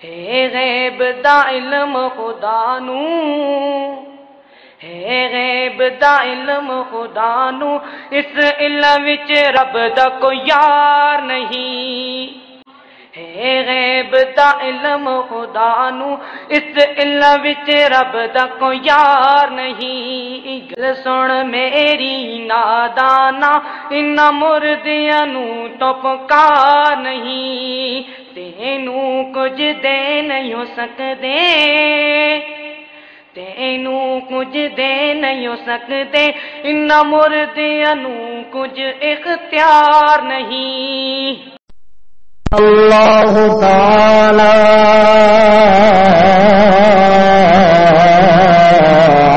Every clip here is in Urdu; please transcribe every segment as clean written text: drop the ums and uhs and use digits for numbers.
ہے غیب دا علم خدا نو، ہے غیب دا علم خدا نو، اس علم وچ رب دا کوئی یار نہیں، ہے غیب دا علم خدا نو، اس علم وچ رب دا کوئی یار نہیں۔ گل سن میری نادانا، انہاں مردیاں نو تو پکار نہیں، تینوں کچھ دے نہیں ہو سکدے، تینوں کچھ دے نہیں ہو سکدے، انہاں مردیاں نو کچھ اختیار نہیں۔ اللہ تعالی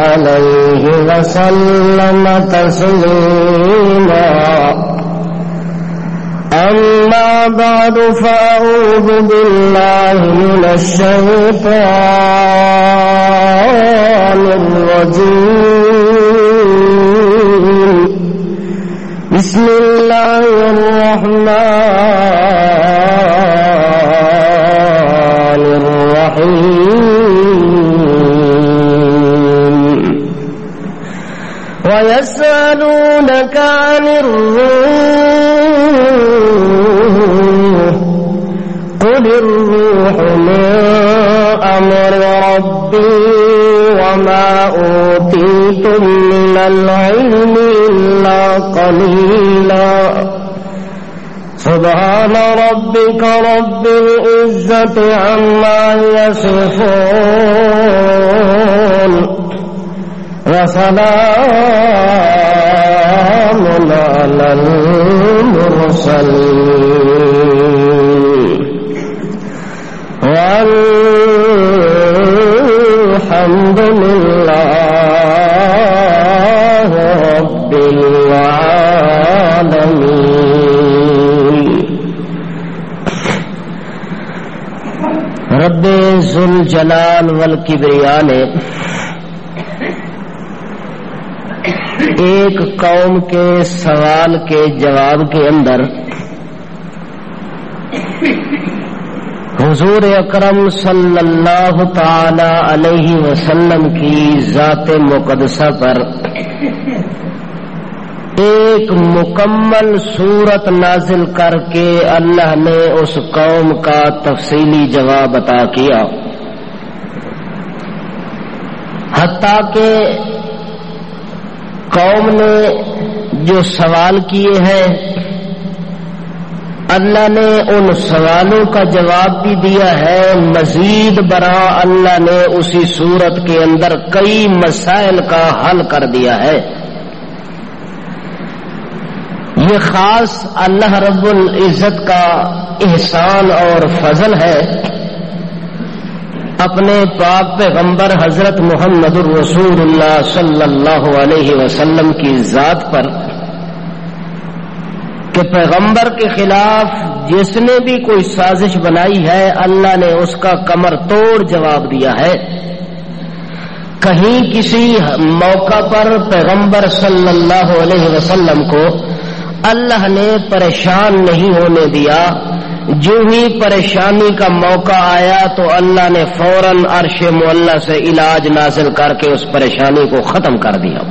علیہ وسلم تسلیما، اما بعد فاعوذ باللہ من الشیطان الرجیم، بسم اللہ الرحمن الرحیم، وَيَسْأَلُونَكَ عَنِ الرُّوحِ قُلِ الرُّوحُ مِنْ أَمْرِ رَبِّي وَمَا أُوتِيتُم مِّنَ الْعِلْمِ إِلَّا قَلِيلًا، سبحان ربك رب العزة عما يصفون، وسلام على المرسلين، والحمد لله رب العالمين۔ رب ذوالجلال والکبریاء نے ایک قوم کے سوال کے جواب کے اندر حضور اکرم صلی اللہ تعالی علیہ وسلم کی ذات مقدسہ پر ایک مکمل صورت نازل کر کے اللہ نے اس قوم کا تفصیلی جواب عطا کیا، حتیٰ کہ قوم نے جو سوال کیے ہیں اللہ نے ان سوالوں کا جواب بھی دیا ہے، مزید برآں اللہ نے اسی صورت کے اندر کئی مسائل کا حل کر دیا ہے۔ یہ خاص اللہ رب العزت کا احسان اور فضل ہے اپنے پاک پیغمبر حضرت محمد الرسول اللہ صلی اللہ علیہ وسلم کی ذات پر کہ پیغمبر کے خلاف جس نے بھی کوئی سازش بنائی ہے اللہ نے اس کا کمر توڑ جواب دیا ہے۔ کہیں کسی موقع پر پیغمبر صلی اللہ علیہ وسلم کو اللہ نے پریشان نہیں ہونے دیا، جو ہی پریشانی کا موقع آیا تو اللہ نے فوراً عرش معلی سے علاج نازل کر کے اس پریشانی کو ختم کر دیا۔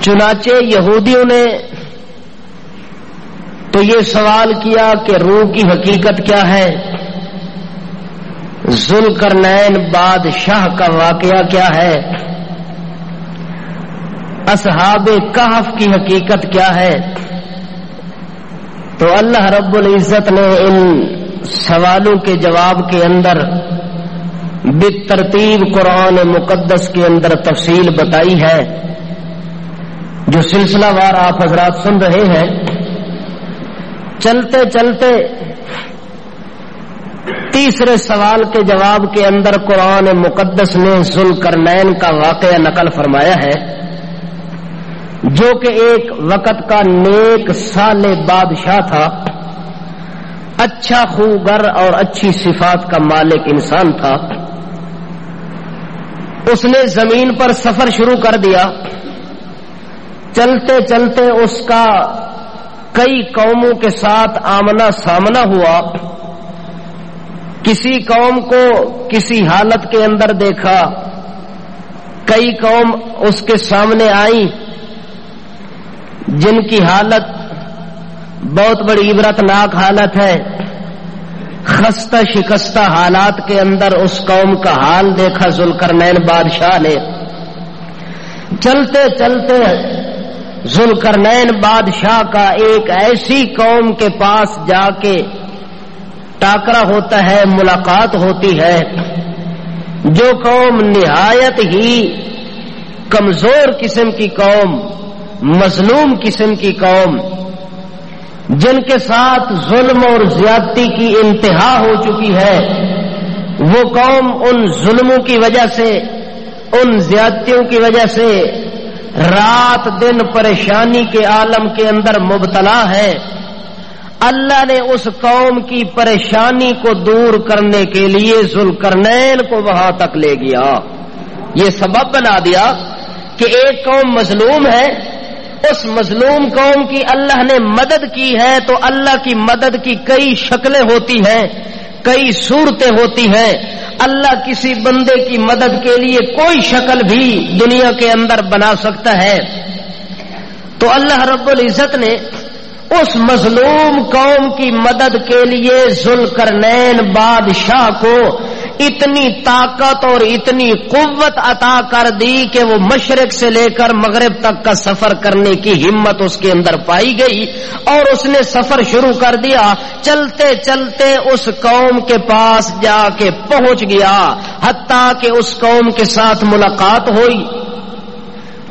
چنانچہ یہودیوں نے تو یہ سوال کیا کہ روح کی حقیقت کیا ہے، ذوالقرنین بادشاہ کا واقعہ کیا ہے، اصحاب کہف کی حقیقت کیا ہے۔ تو اللہ رب العزت نے ان سوالوں کے جواب کے اندر بالترتیب قرآن مقدس کے اندر تفصیل بتائی ہے، جو سلسلہ وار آپ حضرات سن رہے ہیں۔ چلتے چلتے تیسرے سوال کے جواب کے اندر قرآن مقدس نے ذوالقرنین کا واقعہ نقل فرمایا ہے، جو کہ ایک وقت کا نیک صالح بادشاہ تھا، اچھا خوگر اور اچھی صفات کا مالک انسان تھا۔ اس نے زمین پر سفر شروع کر دیا، چلتے چلتے اس کا کئی قوموں کے ساتھ آمنا سامنا ہوا، کسی قوم کو کسی حالت کے اندر دیکھا، کئی قوم اس کے سامنے آئی جن کی حالت بہت بڑی عبرتناک حالت ہے. خستہ شکستہ حالات کے اندر اس قوم کا حال دیکھا ذوالقرنین بادشاہ نے. چلتے چلتے ذوالقرنین بادشاہ کا ایک ایسی قوم کے پاس جا کے ٹاکرا ہوتا ہے، ملاقات ہوتی ہے، جو قوم نہایت ہی کمزور قسم کی قوم، مظلوم قسم کی قوم، جن کے ساتھ ظلم اور زیادتی کی انتہا ہو چکی ہے. وہ قوم ان ظلموں کی وجہ سے، ان زیادتیوں کی وجہ سے رات دن پریشانی کے عالم کے اندر مبتلا ہے. اللہ نے اس قوم کی پریشانی کو دور کرنے کے لیے ذوالقرنین کو وہاں تک لے گیا. یہ سبب بنا دیا کہ ایک قوم مظلوم ہے، اس مظلوم قوم کی اللہ نے مدد کی ہے، تو اللہ کی مدد کی کئی شکلیں ہوتی ہیں، کئی صورتیں ہوتی ہیں. اللہ کسی بندے کی مدد کے لیے کوئی شکل بھی دنیا کے اندر بنا سکتا ہے. تو اللہ رب العزت نے اس مظلوم قوم کی مدد کے لیے ذوالقرنین بادشاہ کو اتنی طاقت اور اتنی قوت عطا کر دی کہ وہ مشرق سے لے کر مغرب تک کا سفر کرنے کی ہمت اس کے اندر پائی گئی، اور اس نے سفر شروع کر دیا. چلتے چلتے اس قوم کے پاس جا کے پہنچ گیا، حتیٰ کہ اس قوم کے ساتھ ملاقات ہوئی.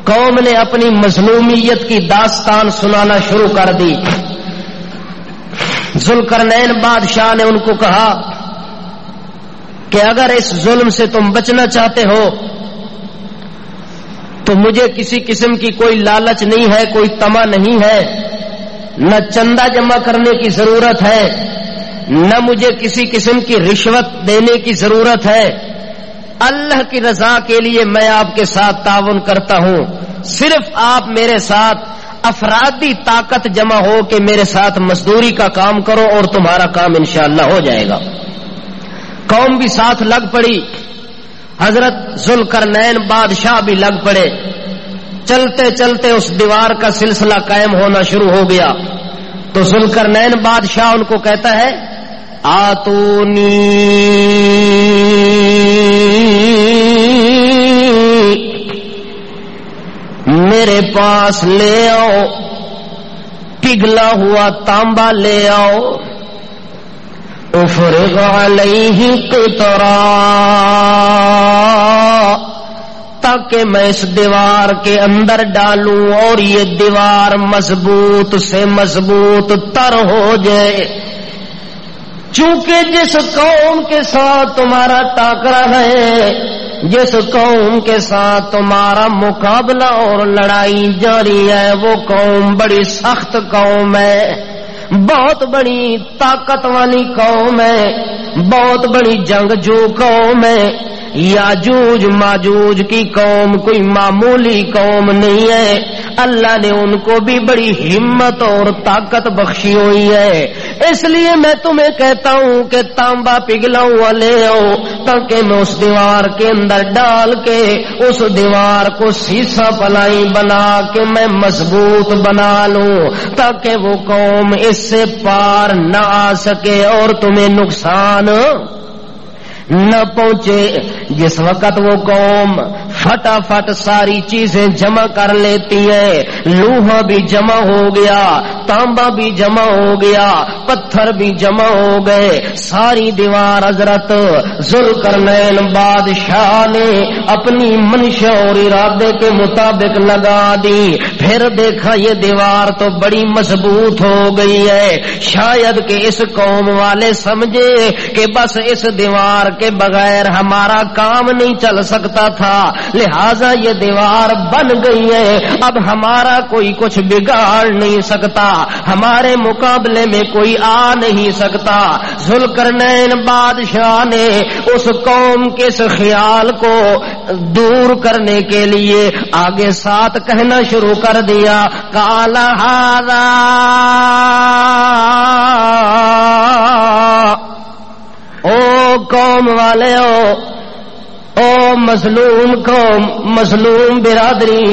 قوم نے اپنی مظلومیت کی داستان سنانا شروع کر دی. ذوالقرنین بادشاہ نے ان کو کہا کہ اگر اس ظلم سے تم بچنا چاہتے ہو تو مجھے کسی قسم کی کوئی لالچ نہیں ہے، کوئی طمع نہیں ہے، نہ چندہ جمع کرنے کی ضرورت ہے، نہ مجھے کسی قسم کی رشوت دینے کی ضرورت ہے. اللہ کی رضا کے لیے میں آپ کے ساتھ تعاون کرتا ہوں. صرف آپ میرے ساتھ افرادی طاقت جمع ہو کے میرے ساتھ مزدوری کا کام کرو اور تمہارا کام انشاءاللہ ہو جائے گا. قوم بھی ساتھ لگ پڑی، حضرت ذوالقرنین بادشاہ بھی لگ پڑے. چلتے چلتے اس دیوار کا سلسلہ قائم ہونا شروع ہو گیا. تو ذوالقرنین بادشاہ ان کو کہتا ہے آتونی میرے پاس لے آؤ، پگھلا ہوا تانبا لے آؤ. افرغ علیہ قطرا، تاکہ میں اس دیوار کے اندر ڈالوں اور یہ دیوار مضبوط سے مضبوط تر ہو جائے. چونکہ جس قوم کے ساتھ تمہارا ٹاکرا ہے، جس قوم کے ساتھ تمہارا مقابلہ اور لڑائی جاری ہے، وہ قوم بڑی سخت قوم ہے، بہت بڑی طاقت والی قوم ہے، بہت بڑی جنگجو قوم ہے. یاجوج ماجوج کی قوم کوئی معمولی قوم نہیں ہے. اللہ نے ان کو بھی بڑی ہمت اور طاقت بخشی ہوئی ہے. اس لیے میں تمہیں کہتا ہوں کہ تانبا پگھلا ہوا لے آؤ، تاکہ میں اس دیوار کے اندر ڈال کے اس دیوار کو سیسا پلائی بنا کے میں مضبوط بنا لوں، تاکہ وہ قوم اس سے پار نہ آ سکے اور تمہیں نقصان نہ پہنچے. جس وقت وہ قوم فٹافٹ ساری چیزیں جمع کر لیتی ہے، لوہا بھی جمع ہو گیا، تانبا بھی جمع ہو گیا، پتھر بھی جمع ہو گئے، ساری دیوار حضرت ذوالقرنین بادشاہ نے اپنی منشا اور ارادے کے مطابق لگا دی. پھر دیکھا یہ دیوار تو بڑی مضبوط ہو گئی ہے. شاید کہ اس قوم والے سمجھے کہ بس اس دیوار کے بغیر ہمارا کام نہیں چل سکتا تھا، لہذا یہ دیوار بن گئی ہے، اب ہمارا کوئی کچھ بگاڑ نہیں سکتا، ہمارے مقابلے میں کوئی آ نہیں سکتا. ذوالقرنین بادشاہ نے اس قوم کے اس خیال کو دور کرنے کے لیے آگے ساتھ کہنا شروع کر دیا. قال ھذا او قوم والے او مظلوم قوم، مظلوم برادری،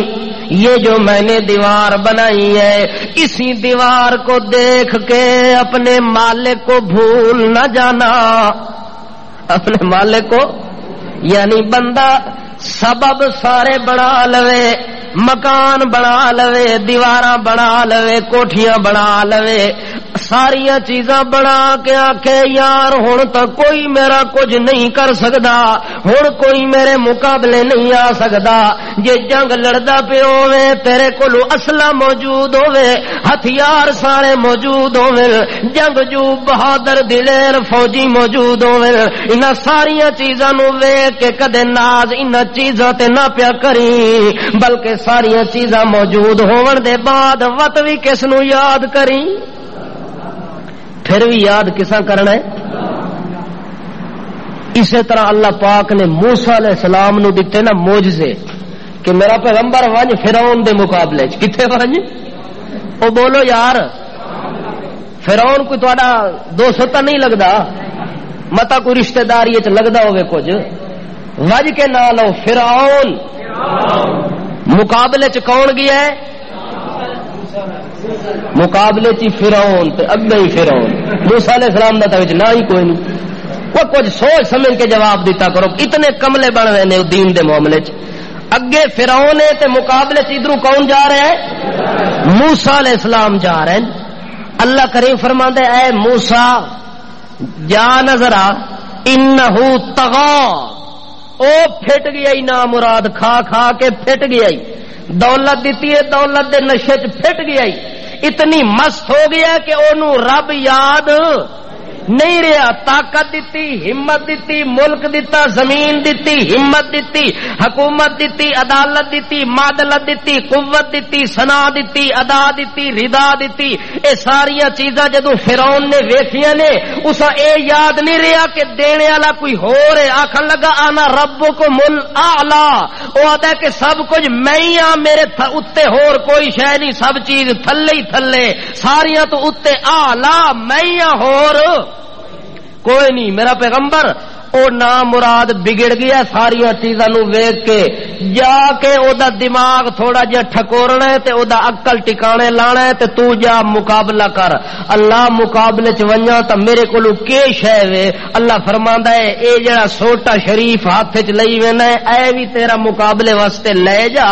یہ جو میں نے دیوار بنائی ہے اسی دیوار کو دیکھ کے اپنے مالک کو بھول نہ جانا. اپنے مالک کو یعنی بندہ سبب سارے بنا لوے، مکان بنا لوے، دیواراں بنا لوے، کوٹھیاں بنا لوے، ساریاں چیزاں بنا کے آکھے یار ہن تو کوئی میرا کچھ نہیں کر سکدا، ہن کوئی میرے مقابلے نہیں آ سکدا. جے جنگ لڑدا پیا ہوے تیرے کولو اسلحہ موجود ہوے، ہتھیار سارے موجود ہوے، جنگجو بہادر دلیر فوجی موجود ہوے، انہاں ساریاں چیزاں نو ویکھ کے کدے ناز انہاں چیزاں تے نہ پیا کری، بلکہ ساریاں چیزاں موجود ہون دے بعد وت بھی کس نو یاد کری؟ پھر بھی یاد کساں کرنا ہے؟ اسی طرح اللہ پاک نے موسیٰ علیہ السلام نو دتے نا معجزے کہ میرا پیغمبر ونج فرعون دے مقابلے چ کتھے ونج؟ او بولو یار، فرعون کوئی تہاڈا دوست تو نہیں لگدا؟ متا کوئی رشتہ داری وچ لگدا ہوے کچھ؟ وج کے نہ لو فرعون. مقابلے چ کون گیا ہے؟ مقابلے چ فرعون تے اگے ہی فرعون. موسیٰ علیہ السلام دا تے نہ ہی کوئی نہیں. وہ کچھ سوچ سمجھ کے جواب دیتا کرو، اتنے کملے بن رہے نے دین دے معاملے چ. اگے فرعون ہے تے مقابلے چ ادھروں کون جا رہا ہے؟ موسیٰ علیہ السلام جا رہے ہیں. اللہ کریم فرماندا ہے اے موسیٰ جا نظر آ، انہو طغا، او پھٹ گیا ہی، نا مراد کھا کھا کے پھٹ گیا ہی، دولت دیتی ہے دولت دے نشے چ پھٹ گیا ہی، اتنی مست ہو گیا کہ اونوں رب یاد نہیں رہا. طاقت دیتی، ہمت دیتی، ملک دیتا، زمین دیتی، ہمت دیتی، حکومت دیتی، عدالت دیتی، معدلت دیتی، قوت دیتی، ثنا دیتی، ادا دیتی، رضا دیتی. اے ساریاں چیزاں جدوں فرعون نے ویکھیاں نے اسا اے یاد نہیں رہا کہ دینے والا کوئی ہور ہے. آکھن لگا انا ربکم الاعلی، او آدا کہ سب کچھ میں ہی ہاں، میرے اتے ہور کوئی شے نہیں، سب چیز تھلے ہی تھلے، ساریاں تو اتے اعلی میں ہی ہاں، ہور کوئی نہیں. میرا پیغمبر او نام مراد بگڑ گیا ساریاں چیزاں نو ویکھ کے، جا کے او دا دماغ تھوڑا جہا ٹھکورنا ہے تے او دا عقل ٹکانے لانا ہے تے تو جا مقابلہ کر. اللہ مقابلے چ ونجا تے میرے کولو کی شے وے؟ اللہ فرماندا ہے اے جڑا سوٹا شریف ہاتھ وچ لئی وینا ہے اے بھی تیرا مقابلے واسطے لے جا،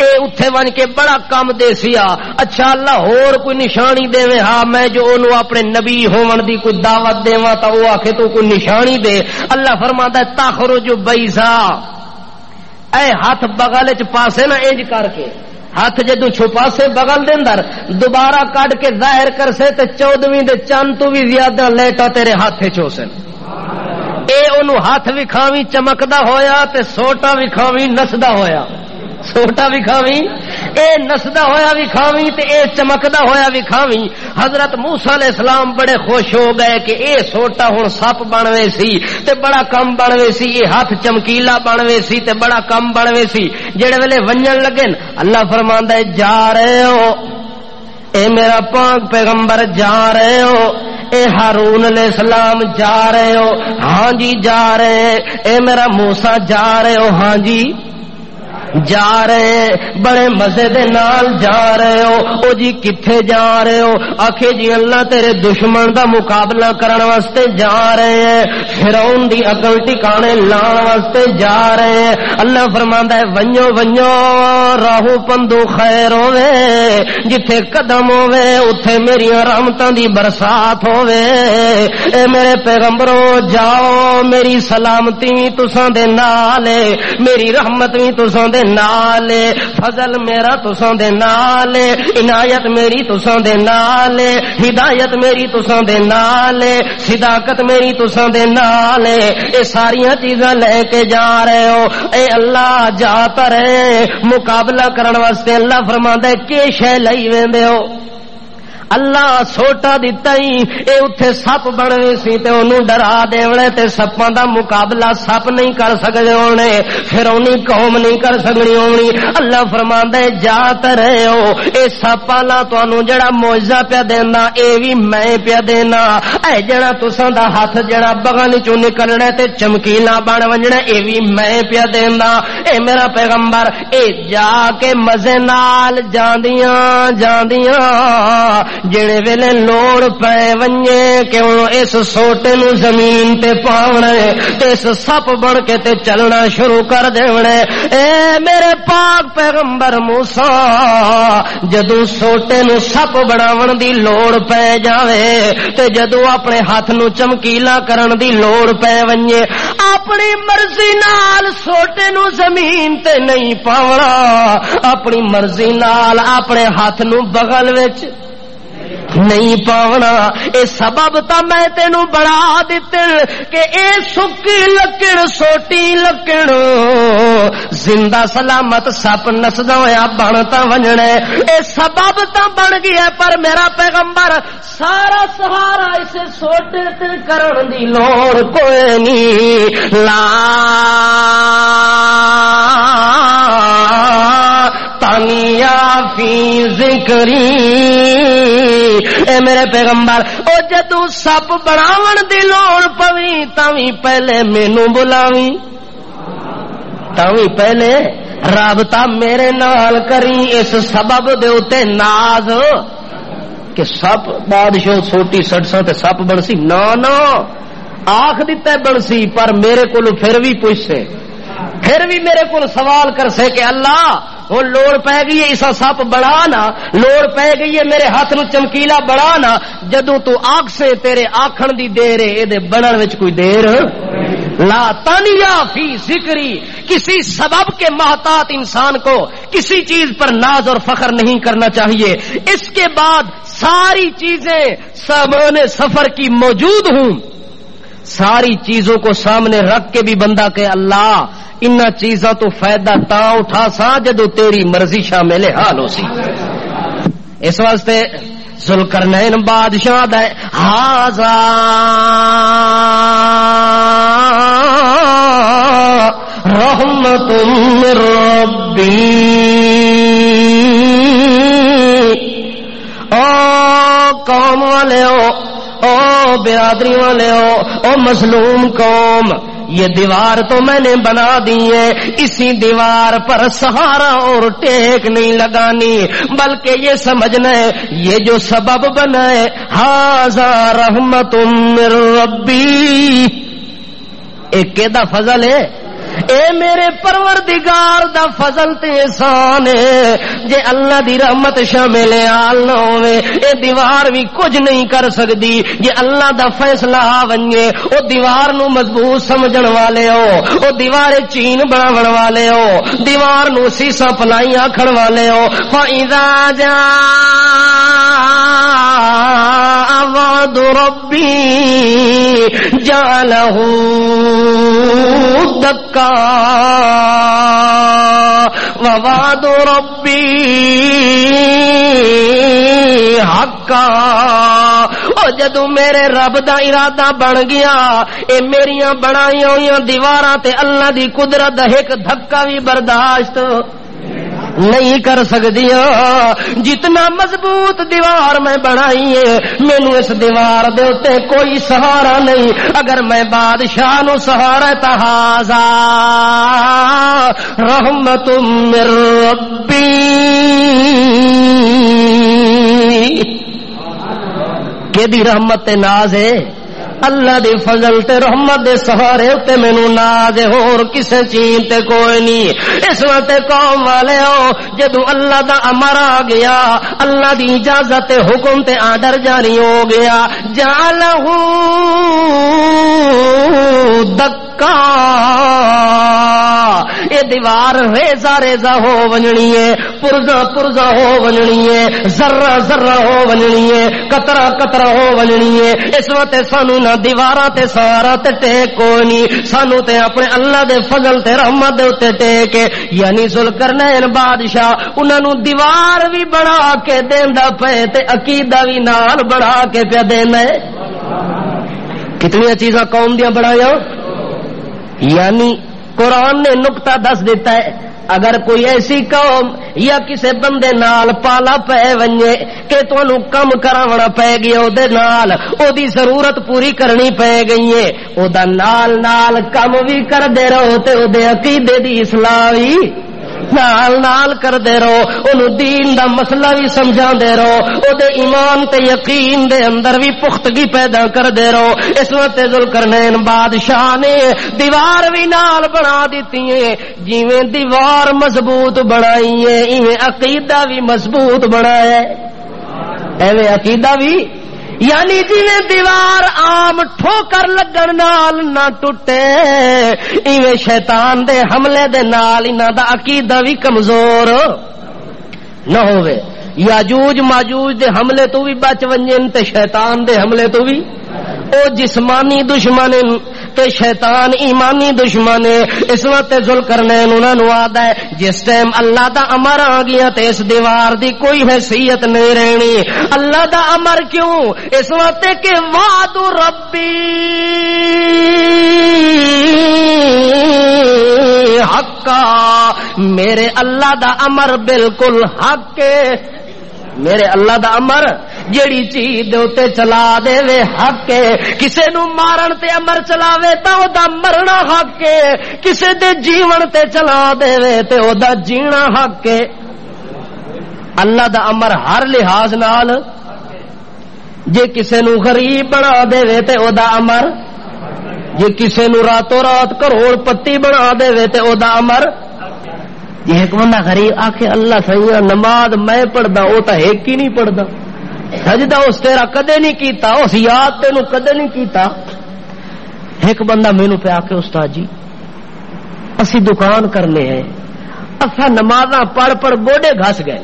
اے اوتھے ون کے بڑا کم دے سیا. اچھا اللہ ہور کوئی نشانی دیوے؟ ہاں میں جو اونوں اپنے نبی ہون دی کوئی دعوت دیواں تا او آکھے تو کوئی نشانی دے. اللہ فرماتا ہے تخرج بیضا، اے ہاتھ بغل چ پاسے نہ انج کر کے، ہاتھ جدو چھپا سے بغل دے اندر دوبارہ کٹ کے ظاہر کر سے تے 14ویں دے چند تو بھی زیادہ لیٹا تیرے ہاتھ چوسن. اے اونوں ہاتھ وکھاویں چمکدا ہویا تے سوٹا وکھاویں نسدا ہویا، سوٹا وکھاویں اے نسدا ہویا وکھاویں تے اے چمکدا ہویا وکھاویں. حضرت موسیٰ علیہ السلام بڑے خوش ہو گئے کہ اے سوٹا ہن سپ بنوے سی تے بڑا کم بنوے سی، اے ہاتھ چمکیلا بنوے سی تے بڑا کم بنوے سی. جڑے ویلے ونجن لگے اللہ فرماندا ہے جا رہے ہو اے میرا پاک پیغمبر، جا رہے ہو اے ہارون علیہ السلام، جا رہے ہو؟ ہاں جی جا رہے ہیں. اے میرا موسیٰ جا رہے ہو؟ ہاں جی جا رہے ہیں. بڑے مزے دے نال جا رہے ہو؟ او جی کتھے جا رہے ہو؟ آکھے جی اللہ تیرے دشمن دا مقابلہ کرن واسطے جا رہے ہیں، فرعون دی عقل ٹھکانے لان واسطے جا رہے ہیں. اللہ فرماندا ہے ونجو ونجو راہو پندو خیر ہوے، جتھے قدم ہوے اوتھے میری رحمتاں دی برسات ہوے. اے میرے پیغمبرو جاؤ، میری سلامتی وی تساں دے نال ہے، میری رحمت وی تساں دے نال، فضل میرا تساں دے نال، عنایت میری تساں دے نال، ہدایت میری تساں دے نال، صداقت میری تساں دے نال. اے ساریاں چیزاں لے کے جا رہے ہو. اے اللہ جاتا رہے مقابلہ کرن واسطے. اللہ فرماندا ہے کہ شے لئی ویندے ہو؟ اللہ سوٹا دتا ہی اے اتھے سپ بننے سی تے انہوں ڈرا دیونے تے سپاں دا مقابلہ سپ نہیں کر سکدے ہونے فرعونی قوم نہیں کر سکنی ہونی اللہ فرماندا ہے جا تے رہے ہو اے سپ والا تانوں جڑا معجزہ پیا دینا اے وی میں پیا دینا اے جڑا تساں دا ہاتھ جڑا بغل چوں نکلنا تے چمکیلا بن ونجنا اے وی میں پیا دینا اے میرا پیغمبر اے جا کے مزے نال جاندیاں جڑے ویلے لوڑ پے ونجے کہ اس سوٹے نو زمین تے پاونا تے اس سپ بن کے تے چلنا شروع کر دیونے اے میرے پاک پیغمبر موسیٰ جدو سوٹے نو سپ بناون دی لوڑ پے جاوے تے جدو اپنے ہاتھ نو چمکیلا کرن دی لوڑ پے ونجے اپنی مرضی نال سوٹے نو زمین تے نہیں پاونا اپنی مرضی نال اپنے ہاتھ نو بغل وچ نہیں پاونا اے سبب تا میں تینوں بڑھا دیتے کہ اے سکی لکڑ سوٹی لکڑ زندہ سلامت سپ نسدا ہویا بنتا ونجنے اے سبب تا بن گیا پر میرا پیغمبر سارا سہارا اسے سوٹے تے کرن دی لوڑ کوئی نہیں لا تانیا فی ذکری اے میرے پیغمبر او جدو سپ بناون دی لوڑ پوی تاوی پہلے مینوں بلاوی تاوی پہلے رابطہ میرے نال کری اس سبب دے اوتے ناز کہ سپ بادشاہ سوٹی سڑساں تے سپ بنسی نا آکھ دیتا ہے بنسی پر میرے کولو پھر بھی پوچھے پھر بھی میرے کو سوال کر سے کہ اللہ وہ لوڑ پہ گئی ہے اسا سپ بڑھانا لوڑ پہ گئی ہے میرے ہاتھ نو چمکیلا بڑھانا جدو تو آگ سے تیرے آکھن دی دیر ہے اے دے بنن وچ کوئی دیر لا تانیا فی ذکری کسی سبب کے محتاط انسان کو کسی چیز پر ناز اور فخر نہیں کرنا چاہیے اس کے بعد ساری چیزیں سامان سفر کی موجود ہوں ساری چیزوں کو سامنے رکھ کے بھی بندہ کہ اللہ انہاں چیزاں تو فائدہ تا اٹھا سا جدو تیری مرضی شامل حال ہو سی اس واسطے ذوالقرنین بادشاہ دے ہاذا رحمت من ربی او قوم والے او برادری والے او مظلوم قوم یہ دیوار تو میں نے بنا دی ہے اسی دیوار پر سہارا اور ٹیک نہیں لگانی بلکہ یہ سمجھنا ہے یہ جو سبب بنا ہے ھذا رحمت من ربی ایک دا فضل ہے اے میرے پروردگار دا فضل تے احسان ہے جے اللہ دی رحمت شامل حال نہ ہوئے اے دیوار بھی کچھ نہیں کر سکدی جے اللہ دا فیصلہ آ ونجے او دیوار نو مضبوط سمجھن والے ہو او دیوار چین بناون والے ہو دیوار نو سیسا پلائی آکھن والے ہو فَإِذَا جَاءَ وعد ربی جعلہ دکا ووعد ربی حقا او جدو میرے رب دا ارادہ بن گیا اے میریاں بنائی ہوئی دیواراں تے اللہ دی قدرت دا ایک دھکا بھی برداشت نہیں کر سکتی جتنا مضبوط دیوار میں بنائی ہے مینوں اس دیوار دے اوتے کوئی سہارا نہیں اگر میں بادشاہ نو سہارا تا ھذا رحمت من ربی کہ دی رحمت ناز ہے اللہ دی فضل تے رحمت دے سہارے تے مینوں ناز ہور کسے چیز تے کوئی نہیں اس وقت قوم والے ہو جدو اللہ دا امر آ گیا اللہ دی اجازت تے حکم تے آرڈر جاری ہو گیا جعلہ دکا اے دیوار ریزا ریزا ہو ونجنی ہے، پرزا پرزا ہو ونجنی ہے، ذرہ ذرہ ہو ونجنی ہے، قطرہ قطرہ ہو ونجنی ہے۔ اس وقت سانو نہ دیواراں تے سہارا تے ٹیک کوئی نہیں، سانو تے اپنے اللہ دے فضل تے رحمت دے اوتے ٹیک ہے۔ یعنی ذوالقرنین بادشاہ انہاں نو دیوار بھی بنا کے دیندا پے تے عقیدہ بھی نال بنا کے پیا دیندا ہے۔ کتنی چیزاں قوم دیاں بنایا، یعنی قرآن نے نقطہ دس دیتا ہے، اگر کوئی ایسی قوم یا کسی بندے نال پالا پے ونجے کہ تانوں کم کراونا پے گیا او دے نال، او دی ضرورت پوری کرنی پے گئی ہے، او دا نال نال کم بھی کر دے رہو تے او دے عقیدے دی اصلاح بھی نال نال کر دے رہو، انہوں دین دا مسئلہ بھی سمجھا دے رہو، او دے ایمان تے یقین دے اندر بھی پختگی پیدا کر دے رہو۔ اس وقت ذوالقرنین بادشاہ نے دیوار بھی نال بنا دیتی ہے، جیویں دیوار مضبوط بنائی ہے ایویں عقیدہ بھی مضبوط بنایا ہے، ایویں عقیدہ بھی، یعنی جویں دیوار عام ٹھوکر لگن نال نہ ٹوٹے ایویں شیطان دے حملے دے نال انہاں دا عقیدہ بھی کمزور نہ ہوئے، یاجوج ماجوج دے حملے تو بھی بچ ونجن تے شیطان دے حملے تو بھی، او جسمانی دشمن تے شیطان ایمانی دشمن ہے۔ اس وقت ذوالقرنین انہاں نوں آدا ہے جس ٹائم اللہ دا امر آ گیا تے اس دیوار دی کوئی حیثیت نہیں رہنی۔ اللہ دا امر کیوں؟ اس وقت کہ وعد ربی حقا، میرے اللہ دا امر بالکل حق ہے، میرے اللہ دا امر جیڑی چیز دے اوتے چلا دے وے حق ہے، کسے نو مارن تے امر چلاوے تا او دا مرنا حق ہے، کسے دے جیون تے چلا دے وے تے او دا جینا حق ہے۔ اللہ دا امر ہر لحاظ نال، جے کسے نو غریب بنا دے وے تے او دا امر، جے کسے نو راتوں رات کروڑ پتی بنا دے وے تے او دا امر، جی ایک بندہ غریب آکھے اللہ سیاں نماز میں پڑھدا او تا ایک ہی نہیں پڑھدا، سجدہ اس تیرا کدے نہیں کیتا، اس یاد تینوں کدے نہیں کیتا۔ ایک بندہ مینوں پہ آکھے استاد جی اسی دکان کرنے ہیں، اسا نمازاں پڑھ پڑھ گوڈے گھس گئے،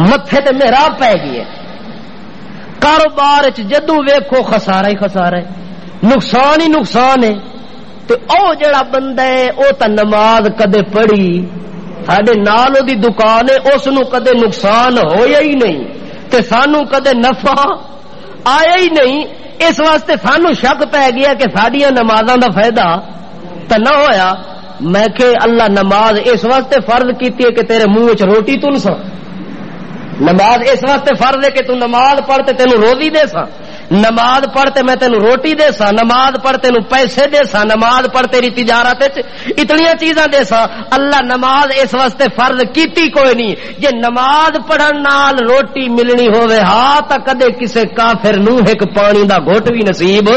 متھے تے محراب پے گئی ہے، کاروبار وچ جدوں ویکھو خسارہ ہی خسارہ ہے، نقصان ہی نقصان ہے۔ تے او جڑا بندہ ہے او تا نماز کدے پڑھی، ساڈے نال دی دکان ہے، اس نو کدے نقصان ہویا ہی نہیں تے سانو کدے نفع آیا ہی نہیں، اس واسطے سانو شک پہ گیا کہ ساڈیاں نمازاں دا فائدہ تے نہ ہویا۔ میں کہ اللہ نماز اس واسطے فرض کیتی ہے کہ تیرے منہ وچ روٹی تن سا، نماز اس واسطے فرض ہے کہ تو نماز پڑھ تے تینوں روزی دے سا، نماز پڑھتے میں تینوں روٹی دے سا، نماز پڑھ تینوں پیسے دے سا، نماز پڑھ تیری تجارت اتنی چیزاں دے سا۔ اللہ نماز اس واسطے فرض کیتی کوئی نہیں، جے نماز پڑھن نال روٹی ملنی ہوے ہاں تا کدے کسے کافر نو ایک پانی دا گھٹ بھی نصیب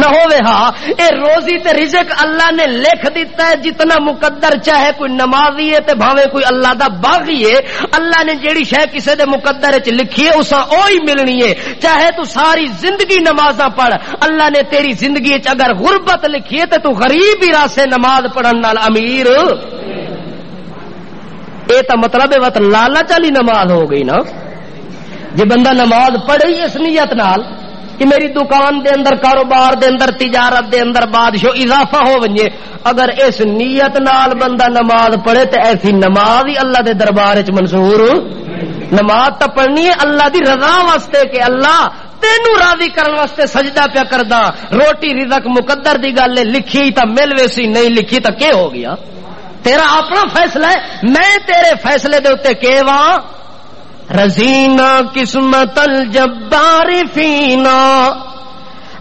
نہ ہوے ہاں۔ اے روزی تے رزق اللہ نے لکھ دیتا ہے، جتنا مقدر چاہے کوئی نمازی ہے تے بھاوے کوئی اللہ دا باغی ہے، اللہ نے جیڑی شے کسے دے مقدر وچ لکھی ہے اساں اوہی ملنی ہے، چاہے تو ساری زندگی نمازاں پڑھ، اللہ نے تیری زندگی وچ اگر غربت لکھی ہے تے تو غریب ہی راسے نماز پڑھن نال امیر، اے تا مطلب ہے وقت لالچ والی نماز ہو گئی نا۔ جے بندہ نماز پڑھے اس نیت نال کہ میری دکان دے اندر کاروبار دے اندر تجارت دے اندر بادشاہ اضافہ ہو ونجے، اگر اس نیت نال بندہ نماز پڑھے تے ایسی نماز ہی اللہ دے دربار وچ منظور۔ نماز تا پڑھنی ہے اللہ دی رضا واسطے کہ اللہ تینوں راضی کرن واسطے سجدہ پیا کردا، روٹی رزق مقدر دی گل ہے، لکھی تا مل ویسی نہیں لکھی تا کیا ہو گیا، تیرا اپنا فیصلہ ہے، میں تیرے فیصلے دے اوتے کیواں رضینا قسمت الجبار فینا،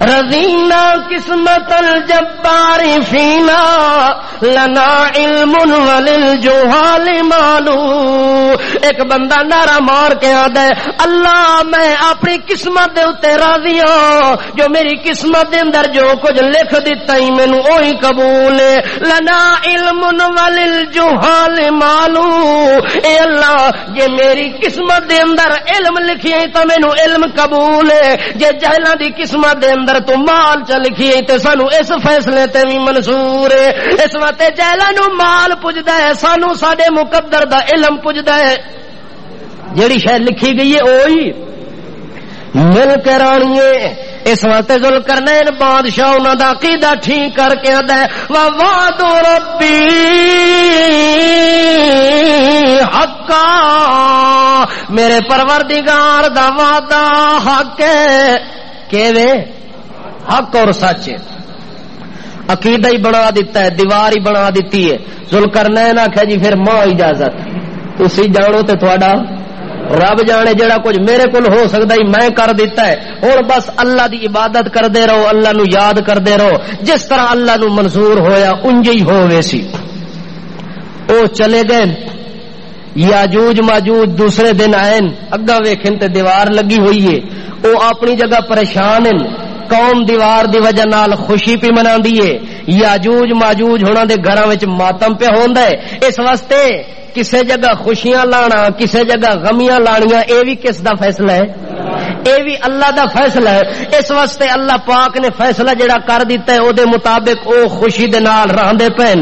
رضینا قسمت الجبار فینا، لنا علم وللجہال مالو۔ ایک بندہ نعرہ مار کے آدھا ہے اللہ میں اپنی قسمت دے اتے راضی ہوں، جو میری قسمت دے اندر جو کچھ لکھ دیتا ہی مینوں اوہی قبول ہے، لنا علم وللجہال مالو۔ اے اللہ جے میری قسمت دے اندر علم لکھی ہے تو مینوں علم قبول ہے، جے جہلاں دی قسمت دے اندر تو مال چ لکھی تے سانو اس فیصلے تے بھی منظور ہے. اس واسطے جیلا نو مال پجدا ہے, سانو ساڈے مقدر دا علم پجدا ہے. جیڑی شے لکھی گئی ہے اوہی مل کے رانی ہے. اس واسطے ذوالقرنین بادشاہ انہاں دا عقیدہ ٹھیک کر کے آندا ہے وَوَعْدُ رَبِّي حَقًّا, میرے پروردگار دا وعدہ حق ہے. کیویں حق اور سچ ہے. عقیدہ ہی بنا دیتا ہے, دیوار ہی بنا دیتی ہے. ذوالقرنین آکھیا جی پھر ماں اجازت تسی جانو تے تھوڑا رب جانے, جڑا کچھ میرے کول ہو سکتا ہی میں کر دیتا ہے. اور بس اللہ دی عبادت کردے رہو, اللہ نو یاد کردے رہو, جس طرح اللہ نو منظور ہویا انج ہی ہووے سی. او چلے گئے. یاجوج ماجوج دوسرے دن آئے, اگا ویکھن تے دیوار لگی ہوئی ہے. او اپنی جگہ پریشان ہیں. قوم دیوار دی وجہ نال خوشی پہ مناندی ہے. یاجوج ماجوج ہونا دے گھراں وچ ماتم پہ ہوندا ہے. اس واسطے کسے جگہ خوشیاں لانا, کسے جگہ غمیاں لانیاں, اے بھی کس دا فیصلہ ہے؟ اے بھی اللہ دا فیصلہ ہے. اس واسطے اللہ پاک نے فیصلہ جڑا کر دیتا ہے او دے مطابق او خوشی دے نال رہندے پین.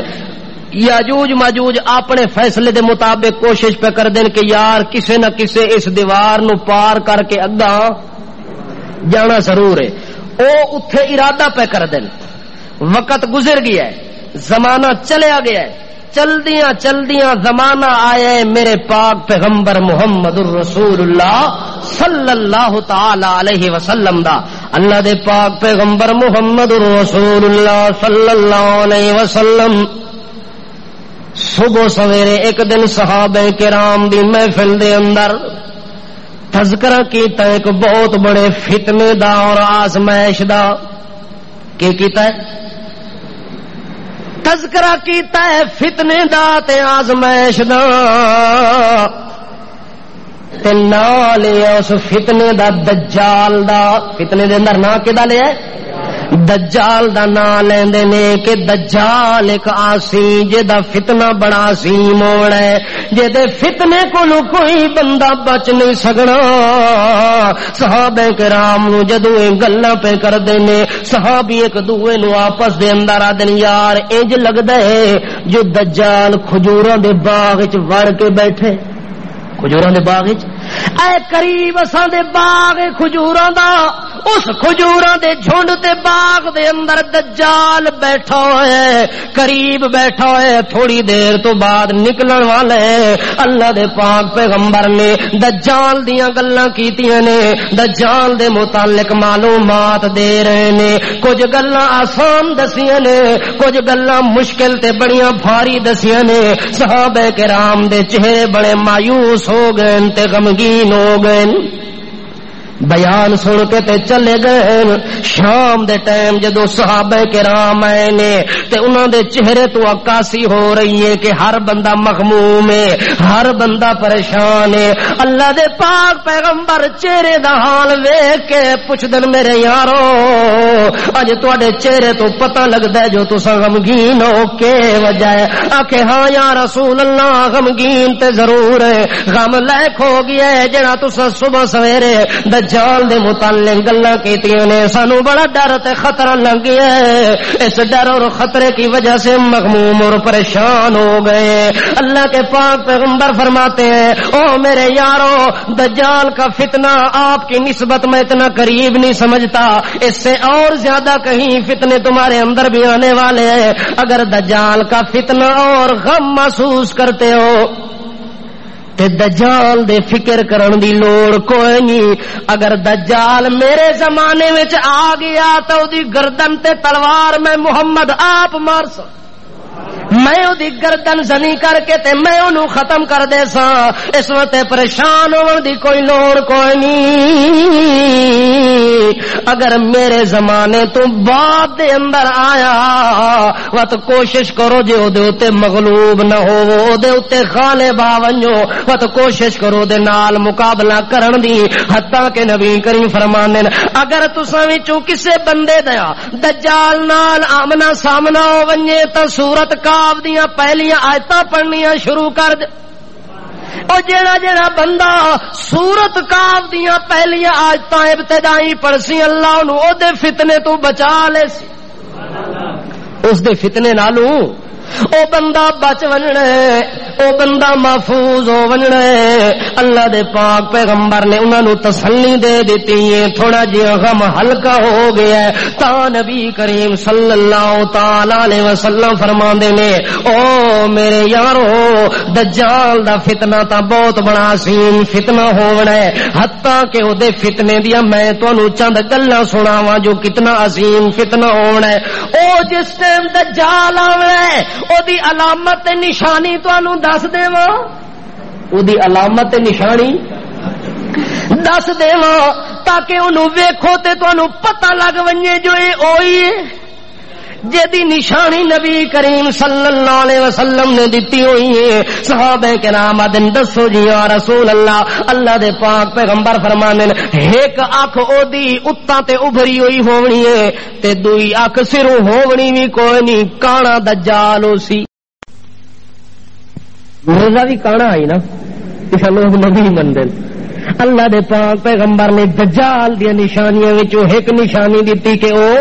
یاجوج ماجوج اپنے فیصلے دے مطابق کوشش پہ کر دین کہ یار کسے نہ کسے اس دیوار نو پار کر کے اگا جانا ضرور ہے. او اتھے ارادہ پہ کر دین. وقت گزر گیا ہے, زمانہ چلیا گیا ہے. چلدیاں زمانہ آیا ہے میرے پاک پیغمبر محمد الرسول اللہ صلی اللہ تعالی علیہ وسلم دا. اللہ دے پاک پیغمبر محمد الرسول اللہ صلی اللہ علیہ وسلم صبح سویرے ایک دن صحابہ کرام دی محفل دے اندر تذکرہ کیتا ایک بہت بڑے فتنے دا اور آزمائش دا. کی کیتا ہے؟ تذکرہ کیتا ہے فتنے دا تے آزمائش دا. تے نال اس فتنے دا دجال دا. فتنے دے اندر نا کدا لیا ہے؟ دجال دا نام لیندے نے کہ دجال ایک آسی جدا فتنہ بڑا عظیم ہونا ہے, جدے فتنے کولو کوئی بندہ بچ نہیں سکنا. صحابہ کرام نو جدوں اے گلاں پہ کردے نے, صحابی ایک دوے نو آپس دے اندر آدن یار انج لگدا ہے جو دجال کھجوراں دے باغ وچ وڑ کے بیٹھے. کھجوراں دے باغ وچ اے قریب اساں دے باغ کھجوراں دا, اس کھجوراں دے جھنڈ تے باغ دے اندر دجال بیٹھا ہے, قریب بیٹھا ہے. تھوڑی دیر تو بعد نکلن والے ہیں. اللہ دے پاک پیغمبر نے دجال دیاں گلاں کیتیاں نے, دجال دے متعلق معلومات دے رہے نے. کچھ گلاں آسان دسیاں نے, کچھ گلاں مشکل تے بڑیاں بھاری دسیاں نے. صحابہ کرام دے چہرے بڑے مایوس ہو گئے تے غمگین ہو گئے. بیان سن کے تے چلے گئے. شام دے ٹائم جدو صحابہ کرام آئے نے تے انہاں دے چہرے تو عکاسی ہو رہی ہے کہ ہر بندہ مغموم ہے, ہر بندہ پریشان ہے. اللہ دے پاک پیغمبر چہرے دا حال ویکھ کے پوچھدن میرے یارو اج تواڈے چہرے تو پتہ لگدا ہے جو تساں غمگین ہو کے وجہ ہے. آکھے ہاں یا رسول اللہ غمگین تے ضرور ہے, غم لیک ہو گیا ہے جڑا تساں صبح سویرے دجال دے متعلق گلاں کیتیاں نے. سانو بڑا ڈر تے خطرہ لگ گیا ہے. اس ڈر اور خطرے کی وجہ سے مغموم اور پریشان ہو گئے. اللہ کے پاک پیغمبر فرماتے ہیں او میرے یارو دجال کا فتنہ آپ کی نسبت میں اتنا قریب نہیں سمجھتا, اس سے اور زیادہ کہیں فتنے تمہارے اندر بھی آنے والے ہیں. اگر دجال کا فتنہ اور غم محسوس کرتے ہو تے دجال دے فکر کرن دی لوڑ کوئی نہیں. اگر دجال میرے زمانے وچ آ گیا تو دی گردن تے تلوار میں محمد آپ مار سا, میں او دی گردن زنی کر کے تے میں اونوں ختم کر دے سا. اس وقت پریشان ہون دی کوئی لوڑ کوئی نہیں. اگر میرے زمانے تو بعد دے اندر آیا وت کوشش کرو جے او دے اوتے مغلوب نہ ہوو, او دے اوتے غالب آونجو, وت کوشش کرو دے نال مقابلہ کرن دی. حتیٰ کہ نبی کریم فرمانے اگر تساں وچوں کسے بندے دا دجال نال آمنا سامنا ہو ونجے تا سورت کاف دیاں پہلیاں آیتاں پڑھنیاں شروع کر دے. او جیڑا جیڑا بندہ سورت کاف دیاں پہلیاں آیتاں ابتدائی پڑھسی اللہ انہوں او دے فتنے تو بچا لے سی اس دے فتنے نالوں او بندہ بچ وننا ہے او بندہ محفوظ ہو وننا ہے اللہ دے پاک پیغمبر نے انہاں نو تسلی دے دیتی ہے تھوڑا جہا غم ہلکا ہو گیا ہے تا نبی کریم صلی اللہ تعالی علیہ وسلم فرماندے نے او میرے یارو دجال دا فتنہ تا بہت بڑا عظیم فتنہ ہونا ہے حتیٰ کہ او دے فتنے دیا میں تانوں چند گلاں سناواں جو کتنا عظیم فتنہ ہونا ہے او جس ٹائم دجال آونا ہے او دی علامت نشانی تانوں دس دیواں او دی علامت نشانی دس دیواں تاکہ انہوں ویکھو تے تانوں پتہ لگ ونجے جو اے اوہی ہے جدی نشانی نبی کریم صلی اللہ علیہ وسلم نے دیتی ہوئی ہے صحابہ کرام آدن دسو جی یا رسول اللہ اللہ دے پاک پیغمبر فرمانے ایک اکھ او دی اتاں تے ابھری ہوئی ہونی ہے تے دوئی اکھ سروں ہونی بھی کوئی نہیں کانا دجال ہو سی مرزا بھی کانا آئی نا اس لوگ نبی مندن اللہ دے پاک پیغمبر نے دجال دی نشانیاں وچوں ایک نشانی دیتی کہ او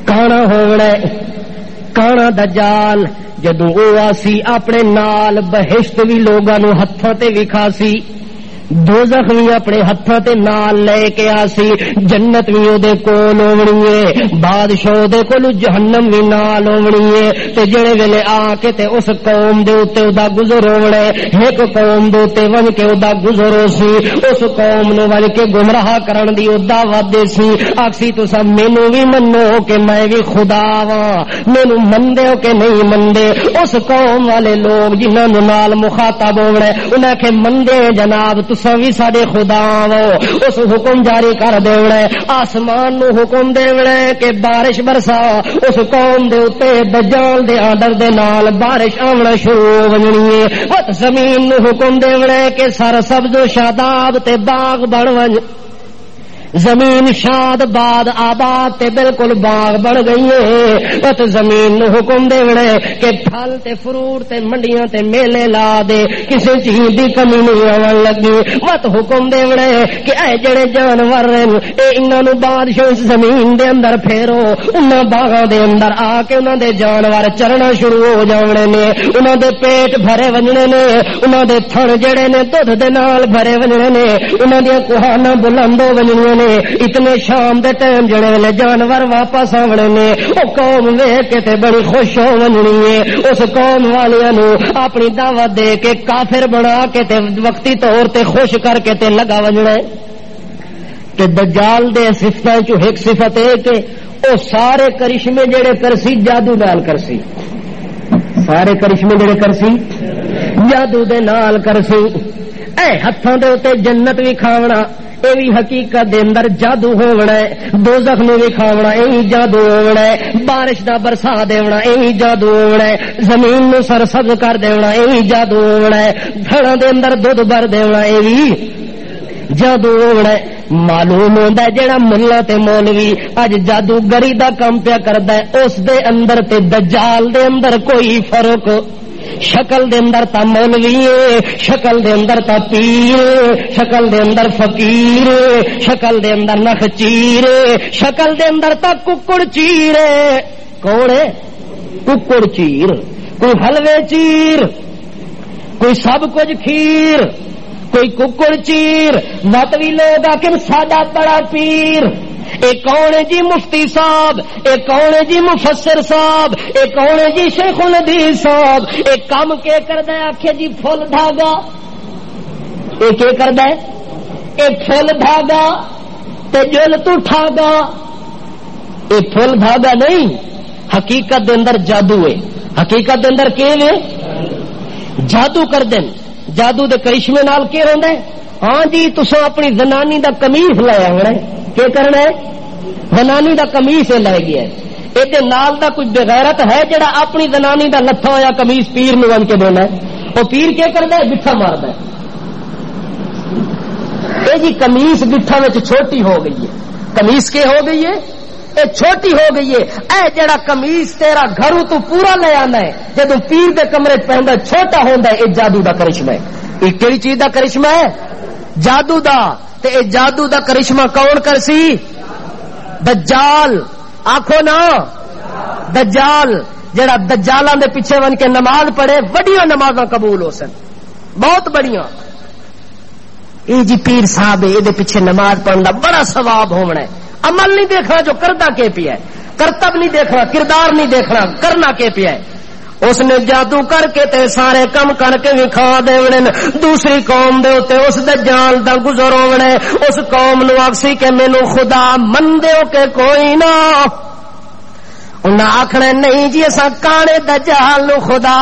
کانا ہونا ہے کانا دجال جدوں او آسی اپنے نال بہشت بھی لوگاں نو ہتھاں تے وکھاسی دوزخ بھی اپنے ہتھاں تے نال لے کے آسی جنت بھی او دے کول ہونی ہے بادشاہ دے کول جہنم بھی نال ہونی ہے تے جڑے ویلے آ کے تے اس قوم دے اوتے او دا گزر ہونا ہے ایک قوم دے اوتے ون کے او دا گزر ہو سی اس قوم نو ون کے گمراہ کرن دی او دعوت دے سی آکسی تساں مینوں بھی منو کہ میں بھی خدا واں مینوں مندے ہو کہ نہیں مندے اس قوم والے لوگ جنہاں نو نال مخاطب ہونا ہے انہاں کہ مندے جناب بھی ساڈے خدا وہ اس حکم جاری کر دیونا ہے آسمان نو حکم دیونا ہے کہ بارش برسا اس قوم دے اوتے دجال دے آڈر دے نال بارش آونا شروع ہو ونجنی ہے وت زمین نو حکم دیونا ہے کہ سر سبز و شاداب تے باغ بن ونج زمین شاد باد آباد تے بالکل باغ بن گئی ہے وت زمین نو حکم دیونا ہے کہ پھل تے فروٹ تے منڈیاں تے میلے لا دے کسی چیز دی کمی نہیں آون لگی وت حکم دیونا ہے کہ اے جڑے جانور اے انہاں نو بادشاہ اس زمین دے اندر پھیرو انہاں باغاں دے اندر آ کے انہاں دے جانور چرنا شروع ہو جاونے نے انہاں دے پیٹ بھرے ونجنے نے انہاں دے تھن جڑے نے دودھ دے نال بھرے ونجنے نے انہاں دی کوہاناں بلند ہو ونجنیاں اتنے شام دے ٹائم جڑے ویلے جانور واپس آونے نے او قوم ویکھ کے تے بڑی خوش ہو ونجنی ہے اس قوم والیاں نو اپنی دعوت دے کے کافر بنا کے تے وقتی طور تے خوش کر کے تے لگا ونجنا ہے تے دجال دے صفتاں چوں ایک صفت ہے کہ او سارے کرشمے جڑے کرسی جادو نال کرسی سارے کرشمے جڑے کرسی جادو دے نال کرسی اے ہتھاں دے اوتے جنت وی کھاونا اے بھی حقیقت دے اندر جادو ہونا ہے دوزخ نو بھی کھاونا اے بھی جادو ہونا ہے بارش دا برسا دیونا اے بھی جادو ہونا ہے زمین نو سرسبز کر دیونا اے بھی جادو ہونا ہے تھڑاں دے اندر دودھ بھر دیونا اے بھی جادو ہونا ہے معلوم ہوندا ہے جڑا ملا تے مولوی اج جادوگری دا کام پیا کردا ہے اس دے اندر تے دجال دے اندر کوئی فرق شکل دے اندر تا مولوی شکل دے اندر تا پیر شکل دے اندر فقیر شکل دے اندر نخ چیر شکل دے اندر تا ککڑ چیر کون ہے ککڑ چیر کوئی حلوے چیر کوئی سب کچھ کھیر کوئی ککڑ چیر مت بھی لوگ آکن ساڈا بڑا پیر اے کون ہے جی مفتی صاحب اے کون ہے جی مفسر صاحب اے کون ہے جی شیخ الحدیث صاحب اے کام کے کردا ہے آکھے جی پھول دھاگا اے کے کردا ہے اے پھول دھاگا تے جل تو ٹھاگا اے پھول دھاگا نہیں حقیقت دے اندر جادو ہے حقیقت دے اندر کی ہے جادو کر دین جادو دے کرشمے نال کی ہوندا ہے ہاں جی تساں اپنی زنانی دا قمیص لے آونا ہے کی کرنا ہے زنانی دا قمیص لے گیا ہے اے نال دا کوئی بغیرت ہے جڑا اپنی زنانی دا لتھا ہویا قمیص پیر نو بن کے دینا ہے او پیر کی کردا ہے بٹھا ماردا ہے اے جی قمیص بٹھا وچ چھوٹی ہو گئی ہے قمیص کے ہو گئی ہے اے چھوٹی ہو گئی ہے. اے جڑا قمیص تیرا گھروں تو پورا لے آنا ہے جدو پیر دے کمرے پہندا چھوٹا ہوندا ہے. اے جادو دا کرشمہ ہے. یہ کیڑی چیز دا کرشمہ ہے؟ جادو دا. تے اے جادو دا کرشمہ کون کرسی؟ دجال. آکھو نا دجال. جڑا دجالاں دے پیچھے ون کے نماز پڑھے وڈیاں نمازاں قبول ہو سن, بہت بڑیاں. یہ جی پیر صاحب ہے, یہ پیچھے نماز پڑھنا بڑا ثواب ہونا ہے. عمل نہیں دیکھنا جو کردا کے پیا ہے, کرتب نہیں دیکھنا, کردار نہیں دیکھنا, کرنا کے پیا ہے. اس نے جادو کر کے تے سارے کم کر کے وکھا دے دوسری قوم دے اوتے اس دجال دا گزر ہونا. اس قوم نو آکسی کہ مینوں خدا مندے ہو کے کوئی نہ. انہاں آکھنا نہیں جی اساں کانے دجال نو خدا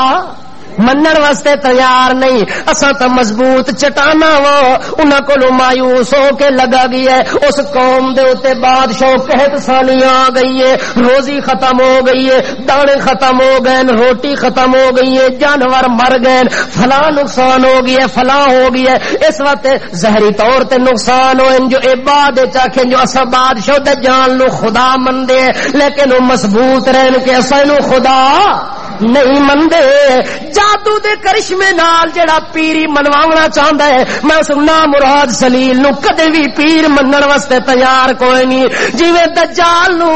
منن واسطے تیار نہیں, اساں تو مضبوط چٹانا وا. انہاں کولوں مایوس ہو کے لگا گئی ہے. اس قوم دے اوتے بادشاہ قحط سالی آ گئی ہے, روزی ختم ہو گئی ہے, دانے ختم ہو گئے, روٹی ختم ہو گئی ہے, جانور مر گئے, فلاں نقصان ہو گیا ہے, فلاں ہو گیا ہے. اس وقت ظاہری طور تے نقصان ہوئے جو عباد چاکھیں جو اساں بادشاہ دجال نو خدا مندے لیکن وہ مضبوط رہن کے اساں نو خدا نہیں مندے. جادو دے کرشمے نال جڑا پیری منواونا چاہندا ہے, میں اس نامراد سلیل نو کدے بھی پیر منن واسطے تیار کوئی نہیں. جویں دجال نو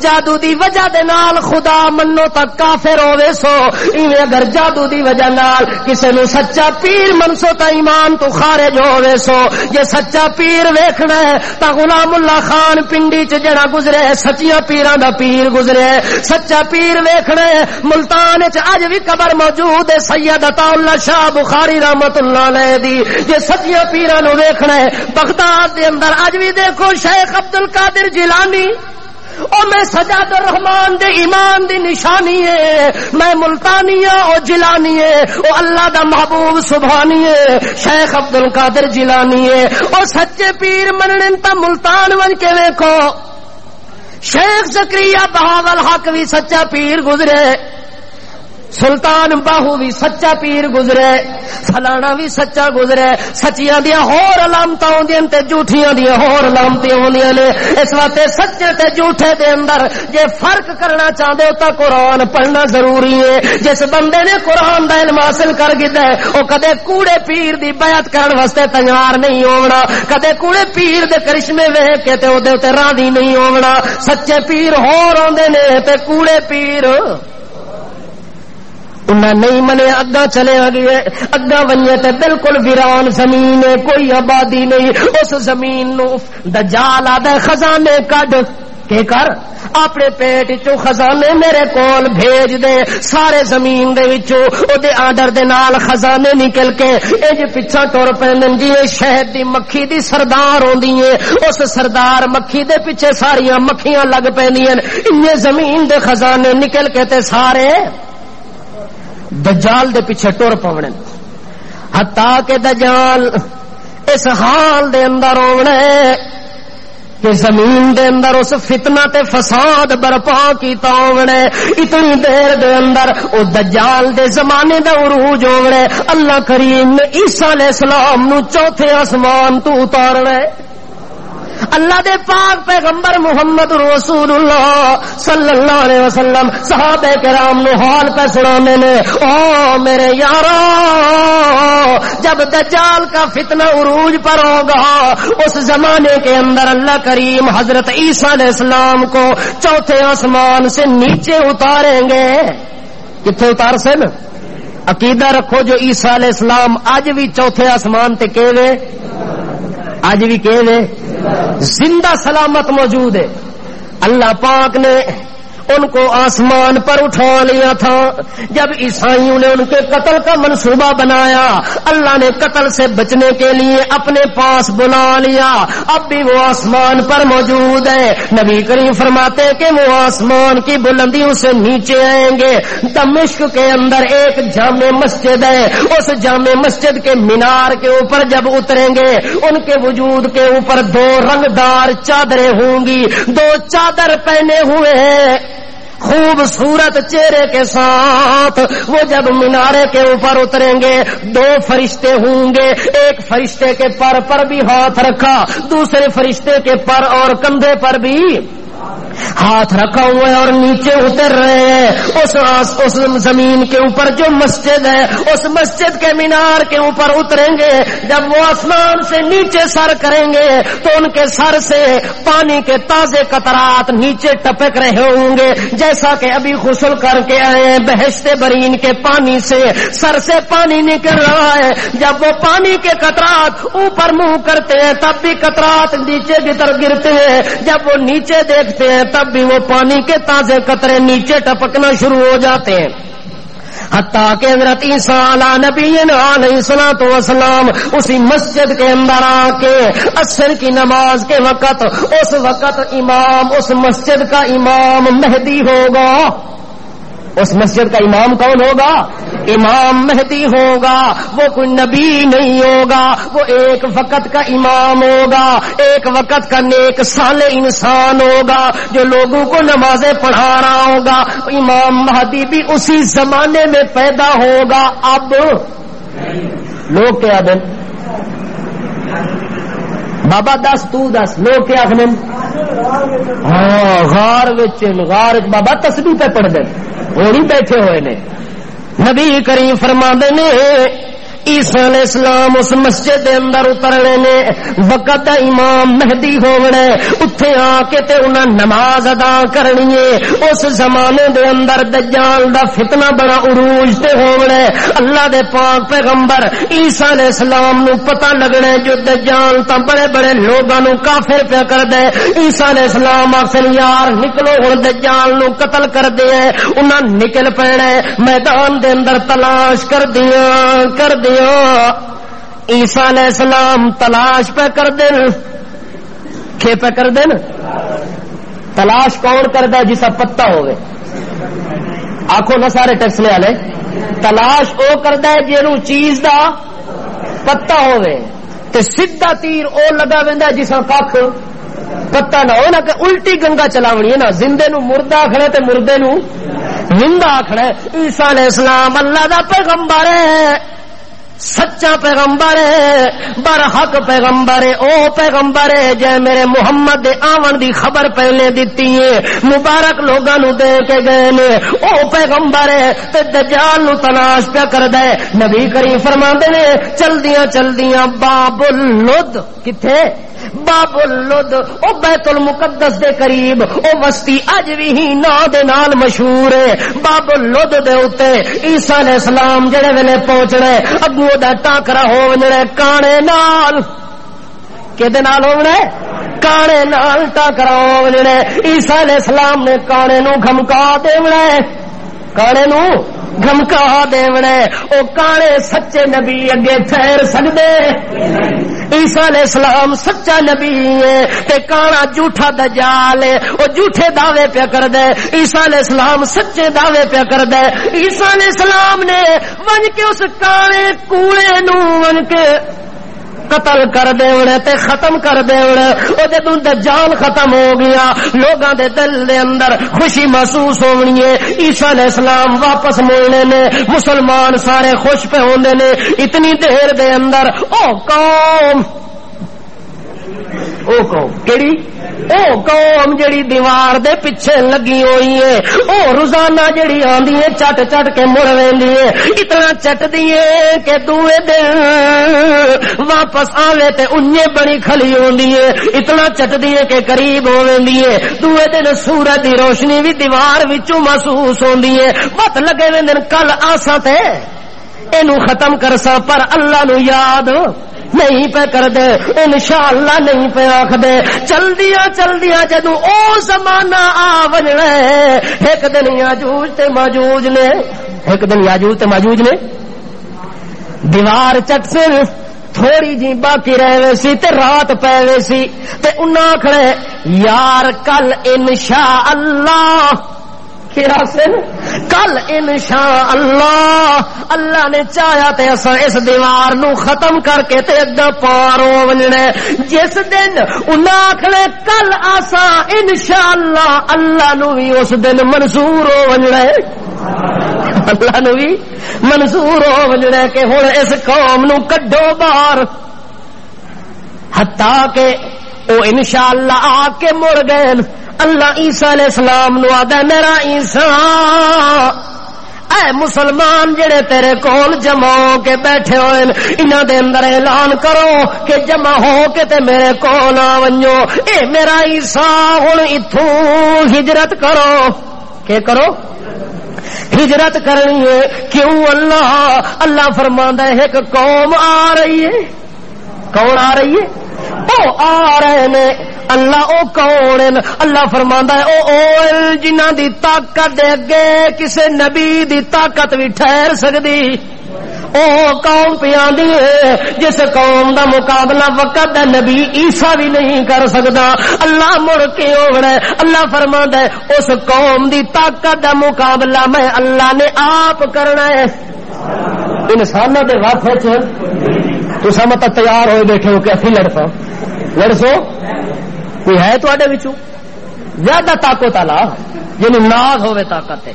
جادو دی وجہ دے نال خدا منو تک کافر ہوے سو, ایویں اگر جادو دی وجہ نال کسے نو سچا پیر منسو تا ایمان تو خارج ہوے سو. جے سچا پیر ویکھنا ہے تا غلام اللہ خان پنڈی چ جڑا گزرے سچیاں پیراں دا پیر گزرے. سچا پیر ویکھنا ہے ملتان اج بھی قبر موجود ہے سید عطا اللہ شاہ بخاری رحمت اللہ علیہ دی. جے سچیاں پیراں نو ویکھنا ہے بغداد دے اندر اج بھی دیکھو شیخ عبد القادر جیلانی, او میں سجاد الرحمان دے ایمان دی نشانی ہے. میں ملتانی ہاں او جیلانی ہے, او اللہ دا محبوب سبحانی ہے شیخ عبد القادر جیلانی ہے. او سچے پیر منن تا ملتان ون کے ویکھو شیخ زکریا بہاول حق بھی سچا پیر گزرے, سلطان باہو بھی سچا پیر گزرے, فلانا بھی سچا گزرے. سچیاں دیا ہور علامتاں ہوندیاں تے جھوٹیاں دیا ہور علامتاں ہوندیاں نے. اس واسطے سچے تے جھوٹے دے اندر جے فرق کرنا چاہندے ہو تا قرآن پڑھنا ضروری ہے. جس بندے نے قرآن دا علم حاصل کر گیا ہے او کدے کوڑے پیر دی بیعت کرن واسطے تیار نہیں ہونا, کدے کوڑے پیر دے کرشمے ویکھ کے تے او دے تے راضی نہیں ہونا. سچے پیر ہور ہوندے نے تے کوڑے پیر انہیں نہیں منے. اگا چلے گئے, اگا ونجے تے بالکل ویران زمین ہے, کوئی آبادی نہیں. اس زمین نو دجال آدھے خزانے کڈ کے کر اپنے پیٹ چو خزانے میرے کول بھیج دے. سارے زمین دے وچوں او دے آرڈر دے نال خزانے نکل کے اے جے پیچھے ٹر پیندن جی شہد دی مکھی دی سردار ہوندی ہے. اس سردار مکھی دے پیچھے ساریاں مکھیاں لگ پیندیاں. انہیں زمین دے خزانے نکل کے تے سارے دجال دے پیچھے ٹر پونے, حتیٰ کہ دجال اس حال دے اندر ہونا ہے کہ زمین دے اندر اس فتنہ تے فساد برپا کیتا ہونا ہے. اتنی دیر دے اندر او دجال دے زمانے دا عروج ہونا ہے. اللہ کریم نے عیسیٰ علیہ السلام نو چوتھے آسمان تو اتارنا ہے. اللہ دے پاک پیغمبر محمد رسول اللہ صلی اللہ علیہ وسلم صحابہ کرام نو حال پہ سنانے نے, او میرے یارو جب دجال کا فتنہ عروج پر ہوگا اس زمانے کے اندر اللہ کریم حضرت عیسیٰ علیہ السلام کو چوتھے آسمان سے نیچے اتاریں گے. کتنے اتار سے نا عقیدہ رکھو جو عیسیٰ علیہ السلام آج بھی چوتھے آسمان تے کہوے, آج بھی کہوے زندہ سلامت موجود ہے. اللہ پاک نے ان کو آسمان پر اٹھا لیا تھا. جب عیسائیوں نے ان کے قتل کا منصوبہ بنایا, اللہ نے قتل سے بچنے کے لیے اپنے پاس بلا لیا. اب بھی وہ آسمان پر موجود ہے. نبی کریم فرماتے کہ وہ آسمان کی بلندیوں سے نیچے آئیں گے. دمشق کے اندر ایک جامع مسجد ہے, اس جامع مسجد کے مینار کے اوپر جب اتریں گے ان کے وجود کے اوپر دو رنگدار چادریں ہوں گی. دو چادر پہنے ہوئے ہیں خوبصورت چہرے کے ساتھ. وہ جب مینارے کے اوپر اتریں گے دو فرشتے ہوں گے. ایک فرشتے کے پر بھی ہاتھ رکھا, دوسرے فرشتے کے پر اور کندھے پر بھی ہاتھ رکھا ہوا ہے اور نیچے اتر رہے ہیں اس زمین کے اوپر جو مسجد ہے، اس مسجد کے مینار کے اوپر اتریں گے. جب وہ آسمان سے نیچے سر کریں گے تو ان کے سر سے پانی کے تازے قطرات نیچے ٹپک رہے ہوں گے، جیسا کہ ابھی غسل کر کے آئے ہیں بہشت برین کے پانی سے سر سے پانی نکل رہا ہے. جب وہ پانی کے قطرات اوپر منہ کرتے ہیں تب بھی قطرات نیچے کی طرف گرتے ہیں، جب وہ نیچے دیکھتے ہیں تب بھی وہ پانی کے تازے قطرے نیچے ٹپکنا شروع ہو جاتے ہیں. حتیٰ کہ حضرت عیسیٰ علیہ نبینا علیہ الصلوۃ والسلام اسی مسجد کے اندر آ کے عصر کی نماز کے وقت اس وقت امام اس مسجد کا امام مہدی ہوگا. اس مسجد کا امام کون ہوگا؟ امام مہدی ہوگا. وہ کوئی نبی نہیں ہوگا، وہ ایک وقت کا امام ہوگا، ایک وقت کا نیک صالح انسان ہوگا جو لوگوں کو نمازیں پڑھا رہا ہوگا. امام مہدی بھی اسی زمانے میں پیدا ہوگا. اب لوگ کیا دیں بابا دس تو دس لوگ کیا آخر غار بابا تسبیح پہ پڑھ دیں وہ نہیں بیٹھے ہوئے نے. نبی کریم فرماندے نے عیسیٰ علیہ السلام اس مسجد دے اندر اترنے نے وقت امام مہدی ہونے اتھے آ کے تے انہاں نماز ادا کرنی ہے. اس زمانے دے اندر دجال دا فتنہ بڑا عروج تے ہونے. اللہ دے پاک پیغمبر عیسیٰ علیہ السلام نو پتہ لگنا جو دجال تا بڑے بڑے لوگاں نو کافر پیا کر دے. عیسیٰ علیہ السلام آخر یار نکلو ہن دجال نو قتل کر دے. انہاں نکل پینے میدان دے اندر تلاش کر دیا عیسیٰ علیہ السلام تلاش پہ کر دین. کھے پہ کر دین تلاش کون کردا ہے جسا پتہ ہوئے آکھو نہ سارے ٹیکسنے والے تلاش او کردا ہے جنوں چیز دا پتہ ہوئے تے سیدھا تیر او لگا ویندا ہے جسا کھ پتہ نہ ہو نا کہ الٹی گنگا چلاونی ہے نا زندے نو مردہ آکھنا تے مردے نو زندہ آکھنا. عیسیٰ علیہ السلام اللہ دا پیغمبر ہے، سچا پیغمبر ہے، برحق پیغمبر ہے. او پیغمبر ہے جے میرے محمد دے آون دی خبر پہلے دیتی ہے، مبارک لوگاں نو دے کے گئے نے. او پیغمبر ہے تے دجال نو تلاش پیا کردا ہے. نبی کریم فرماندے نے چلدیاں باب اللد کتھے باب اللد او بیت المقدس دے قریب او بستی اج بھی نا دے نال مشہور ہے. باب اللد دے اوتے عیسیٰ علیہ السلام جڑے ویلے پہنچنے اگوں دا ٹاکرا ہو ونے کانے نال کدے نال ہونے کانے نال ٹاکرا ہو ونے. عیسیٰ علیہ السلام نے کانے نو گھمکا دیونا کانے نو گھمکا دیونا. او کانے سچے نبی اگے ٹھہر سکدے. عیسیٰ علیہ السلام سچا نبی ہے تے کانا جھوٹا دجال ہے او جھوٹے دعوے پیا کردا ہے. عیسیٰ علیہ السلام سچے دعوے پیا کردا ہے. عیسیٰ علیہ السلام نے ون کے اس کانے کوڑے نو ون کے قتل کر دیونا تے ختم کر دیونا. او جدوں دجال ختم ہو گیا لوگاں دے دل دے اندر خوشی محسوس ہونی ہے. عیسیٰ علیہ السلام واپس ملنے نے مسلمان سارے خوش پہ ہوندے نے. اتنی دیر دے اندر او قوم کیڑی او قوم جڑی دیوار دے پیچھے لگی ہوئی ہے او روزانہ جڑی آندی ہے چٹ چٹ کے مڑ ویندی ہے. اتنا چٹ دیے کہ دوے دن واپس آوے تے انجے بڑی کھلی ہوندی ہے. اتنا چٹ دیے کہ قریب ہو ویندی ہے. دوے دن سورج دی روشنی بھی دیوار وچوں محسوس ہوندی ہے. مت لگے ویندن کل آسا تے اینو ختم کرسا پر اللہ نو یاد نہیں پہ کر دے انشاءاللہ نہیں پہ آکھ دے. چل دیا جدوں او زمانہ آ وجنا ہے ایک دن یاجوج تے ماجوج نے دیوار چٹ سے تھوڑی جی باقی رہے سی تے رات پے وے سی تے انہاں آکھنے یار کل انشاءاللہ کل انشاءاللہ اللہ نے چاہیا تے اساں اس دیوار نو ختم کر کے تے اگا پار ہو ونجنا. جس دن انہاں آکھنے کل آساں انشاءاللہ اللہ نو بھی اس دن منظور ہو ونجنا اللہ نو بھی منظور ہو ونجنا کہ ہن اس قوم نو کڈو باہر. حتیٰ کہ او انشاءاللہ آ کے مڑ گئے اللہ عیسیٰ علیہ السلام نو آدا میرا عیسیٰ اے مسلمان جڑے تیرے کول جمع ہو کے بیٹھے ہوئے انہاں دے اندر اعلان کرو کہ جمع ہو کے تے میرے کول آ ونجو اے میرا عیسیٰ ہن ایتھوں ہجرت کرو کہ کرو ہجرت کرنی ہے کیوں اللہ فرماندا ہے ایک قوم آ رہی ہے کون آ رہی ہے او آ رہے نے اللہ او کون اللہ فرماندا ہے او جنہاں دی طاقت دے اگے کسے نبی دی طاقت بھی ٹھہر سکدی او قوم پیاندی ہے جس قوم دا مقابلہ وقت دا نبی عیسیٰ بھی نہیں کر سکدا اللہ مڑ کے ہونا اللہ فرماندا ہے اس قوم دی طاقت دا مقابلہ میں اللہ نے آپ کرنا ہے انساناں دے وقت وچ تساں مت تیار ہوئے بیٹھے ہو کہ اسی لڑسو کوئی ہے تواڈے وچوں زیادہ طاقت والا جنوں ناز ہوے طاقت ہے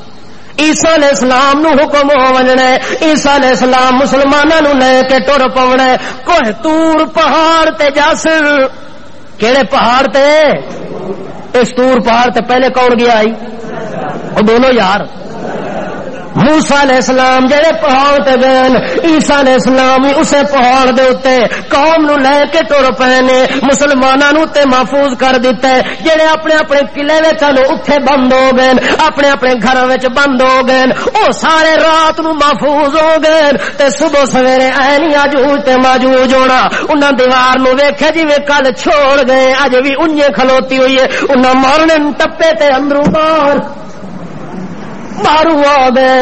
عیسیٰ علیہ السلام نو حکم ہو ونجنا ہے عیسیٰ علیہ السلام مسلماناں نو لے کے ٹر پونا ہے کوہ تور پہاڑ تے جاسر کیڑے پہاڑ تے اس تور پہاڑ تے پہلے کون گیا آئی وہ دونوں یار موسیٰ علیہ السلام جڑے پہاڑ تے گئے عیسیٰ علیہ السلام اسے پہاڑ دے اوتے قوم نو لے کے ٹر پئے نے مسلماناں نو تے محفوظ کر دتا ہے جڑے اپنے اپنے قلعے وچ اوتھے بند ہو گئے اپنے اپنے گھراں وچ بند ہو گئے او سارے رات نو محفوظ ہو گئے تے صبح سویرے اینی یاجوج تے ماجوج ہونا انہاں دیوار نو ویکھیا جویں کل چھوڑ گئے اج وی اونجے کھلوتی ہوئی ہے انہاں مارنے ٹپے تے اندروں باہر آ گئے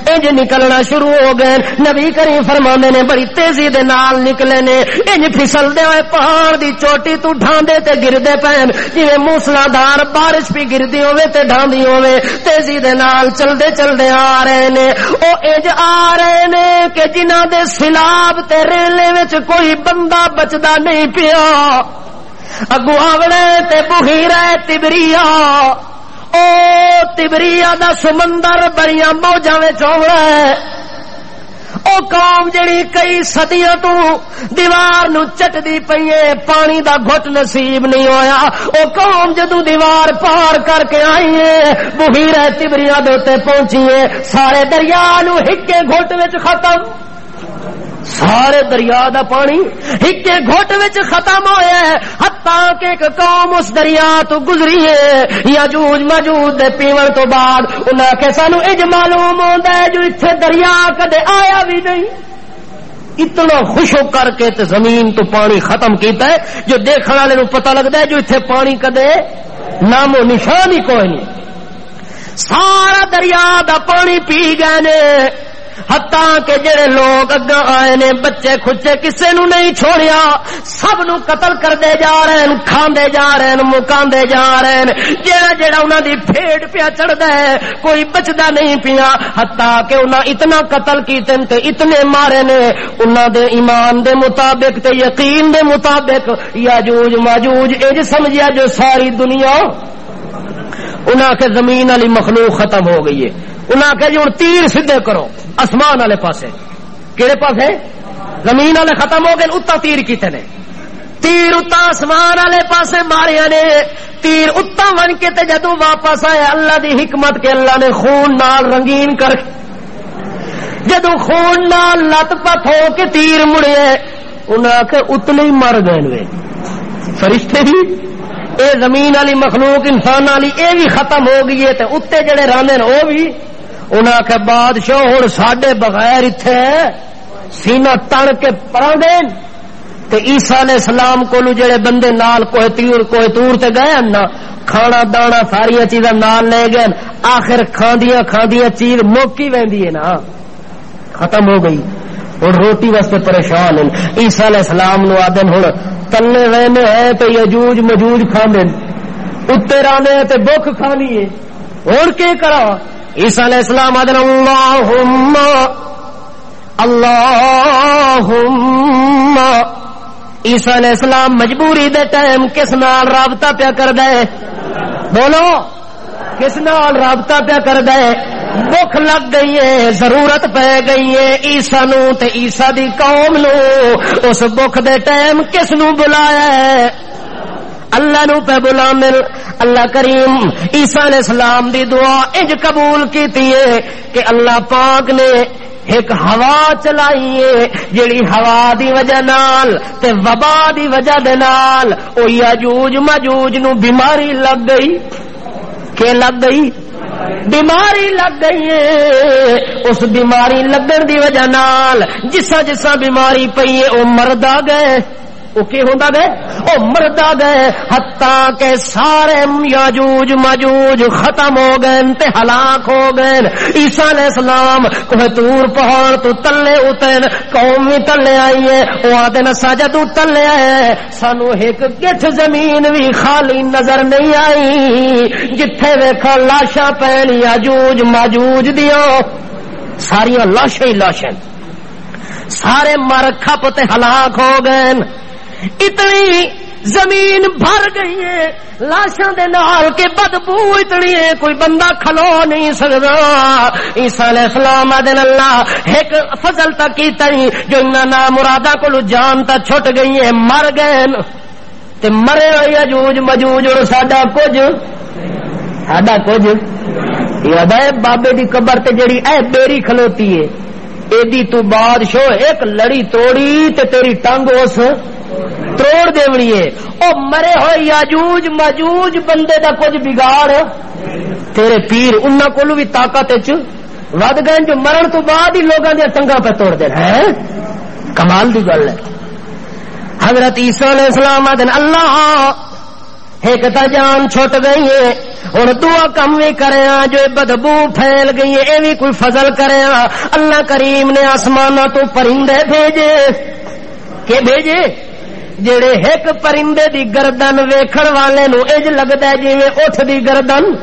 انج نکلنا شروع ہو گئے نبی کریم فرماندے نے بڑی تیزی دے نال نکلے نے انج پھسلدے ہوئے پہاڑ دی چوٹی تو ڈھاندے تے گردے پین جویں موسلادھار بارش بھی گردی ہوے تے ڈھاندی ہوے تیزی دے نال چلدے چلدے آ رہے نے او انج آ رہے نے کہ جنہاں دے سیلاب تے ریلے وچ کوئی بندہ بچدا نہیں پیا اگوں آوڑے تے بحیرہ تبریا او تبریا دا سمندر بڑیاں موجاں وچ ہونا ہے او قوم جڑی کئی صدیاں تو دیوار نو چٹدی پئی ہے پانی دا گھٹ نصیب نہیں ہویا او قوم جدوں دیوار پار کر کے آئی ہے بحیرہ تبریا دے تے پہنچی ہے سارے دریا نو ہکے گھٹ وچ ختم سارے دریا دا پانی ہکے گھٹ وچ ختم ہویا ہے حتیٰ کہ ایک قوم اس دریا تو گزری ہے یاجوج ماجوج دے پیون تو بعد انہاں کہ سانو اج معلوم ہوندا ہے جو ایتھے دریا کدے آیا بھی نہیں اتنا خوشو کر کے تے زمین تو پانی ختم کیتا ہے جو دیکھنے والے نو پتہ لگدا ہے جو ایتھے پانی کدے نام و نشان ہی کوئی نہیں سارا دریا دا پانی پی گئے نے حتیٰ کہ جڑے لوگ اگاں آئے نے بچے کھچے کسے نو نہیں چھوڑیا سب نو قتل کر دے جا رہے ہیں کھاندے جا رہے ہیں مکاندے جا رہے ہیں جڑا انہاں دی پھیڑ پیا چڑھدا ہے کوئی بچدا نہیں پیا حتیٰ کہ انہاں اتنا قتل کیتے تے اتنے مارے نے انہاں دے ایمان دے مطابق تے یقین دے مطابق یاجوج ماجوج اج سمجھیا جو ساری دنیا انہاں کے زمین والی مخلوق ختم ہو گئی ہے انہاں کہ جی ہن تیر سیدھے کرو آسمان والے پاسے کہڑے پاسے زمین والے ختم ہو گئے اتا تیر کیتے نے تیر اتا آسمان والے پاسے ماریا نے تیر اتا ون کے تے جدوں واپس آئے اللہ دی حکمت کے اللہ نے خون نال رنگین کر جدوں خون نال لت پت ہو کے تیر مڑے انہاں کہ اتنے ہی مر گئے فرشتے بھی اے زمین والی مخلوق انسان والی اے بھی ختم ہو گئی ہے تے اتے جڑے رہندے نے او بھی انہاں کہ بادشاہ ہن ساڈے بغیر ایتھے سینہ تن کے پراندے تے عیسیٰ علیہ السلام کولو جڑے بندے نال کوہ تور تے گئے نا کھانا دانا ساری چیزاں نال لے گئے آخر کھاندیاں چیز موکی ویندی ہے نا ختم ہو گئی ہن روٹی واسطے پریشان ہیں عیسیٰ علیہ السلام نو آدن ہن تلنے وینے ہے تے یجوج مجوج کھاندے اتے رانے تے بھوک کھانی ہے ہن کی کرا عیسیٰ علیہ السلام آدن اللہم عیسیٰ علیہ السلام مجبوری دے ٹائم کس نال رابطہ پیا کر دے بولو کس نال رابطہ پیا کر دے بھوک لگ گئی ہے ضرورت پہ گئی ہے عیسیٰ نو تے عیسیٰ دی قوم نو اس بھوک دے ٹائم کس نو بلایا ہے اللہ نو پہ بلاندے اللہ کریم عیسیٰ علیہ السلام دی دعا انج قبول کیتی ہے کہ اللہ پاک نے ایک ہوا چلائی ہے جڑی ہوا دی وجہ نال تے وبا دی وجہ دے نال او یاجوج ماجوج نو بیماری لگ گئی کہ لگ گئی بیماری لگ گئی ہے اس بیماری لگن دی وجہ نال جسا بیماری پئی ہے او مردا گئے وہ کی ہوندا گئے او مردا گئے حتیٰ کہ سارے یاجوج ماجوج ختم ہو گئے تے ہلاک ہو گئے عیسیٰ علیہ السلام کوہ طور پہاڑ تو تلے اتر قوم بھی تلے آئی ہے وہ آتے نا ساجد تلے آئے سانو ایک گٹھ زمین بھی خالی نظر نہیں آئی جتھے ویکھا لاشاں پین یاجوج ماجوج دیاں ساریاں لاشیں لاشیں سارے مر کھپ تے ہلاک ہو گئے اتنی زمین بھر گئی ہے لاشاں دے نال کے بدبو اتنی ہے کوئی بندہ کھلو نہیں سکدا عیسیٰ علیہ السلام دن اللہ ایک فضل تا کیتا ہی جو انہاں نا مرادا کولو جان تا چھٹ گئی ہے مر گئے تے مرے یاجوج ماجوج اور ساڈا کچھ یاد ہے بابے دی قبر تے جڑی اے بیری کھلوتی ہے ایدی تو بادشاہ ایک لڑی توڑی تے تیری ٹنگ اس توڑ دیونی ہے او مرے ہوئے یاجوج ماجوج بندے دا کچھ بگاڑ تیرے پیر انہاں کولو بھی طاقت وچ ود گئے جو مرن تو بعد ہی لوگاں دی ٹنگاں پہ توڑ دے ہیں کمال دی گل ہے حضرت عیسیٰ علیہ السلام دن اللہ ایک تا جان چھوٹ گئی ہے اور دعا کم بھی کرے جو بدبو پھیل گئی ہے اے بھی کوئی فضل کرے اللہ کریم نے آسمانہ تو پرندے بھیجے کہ بھیجے جڑے ایک پرندے دی گردن ویکھن والے نو اج لگدا ہے جویں اٹھ دی گردن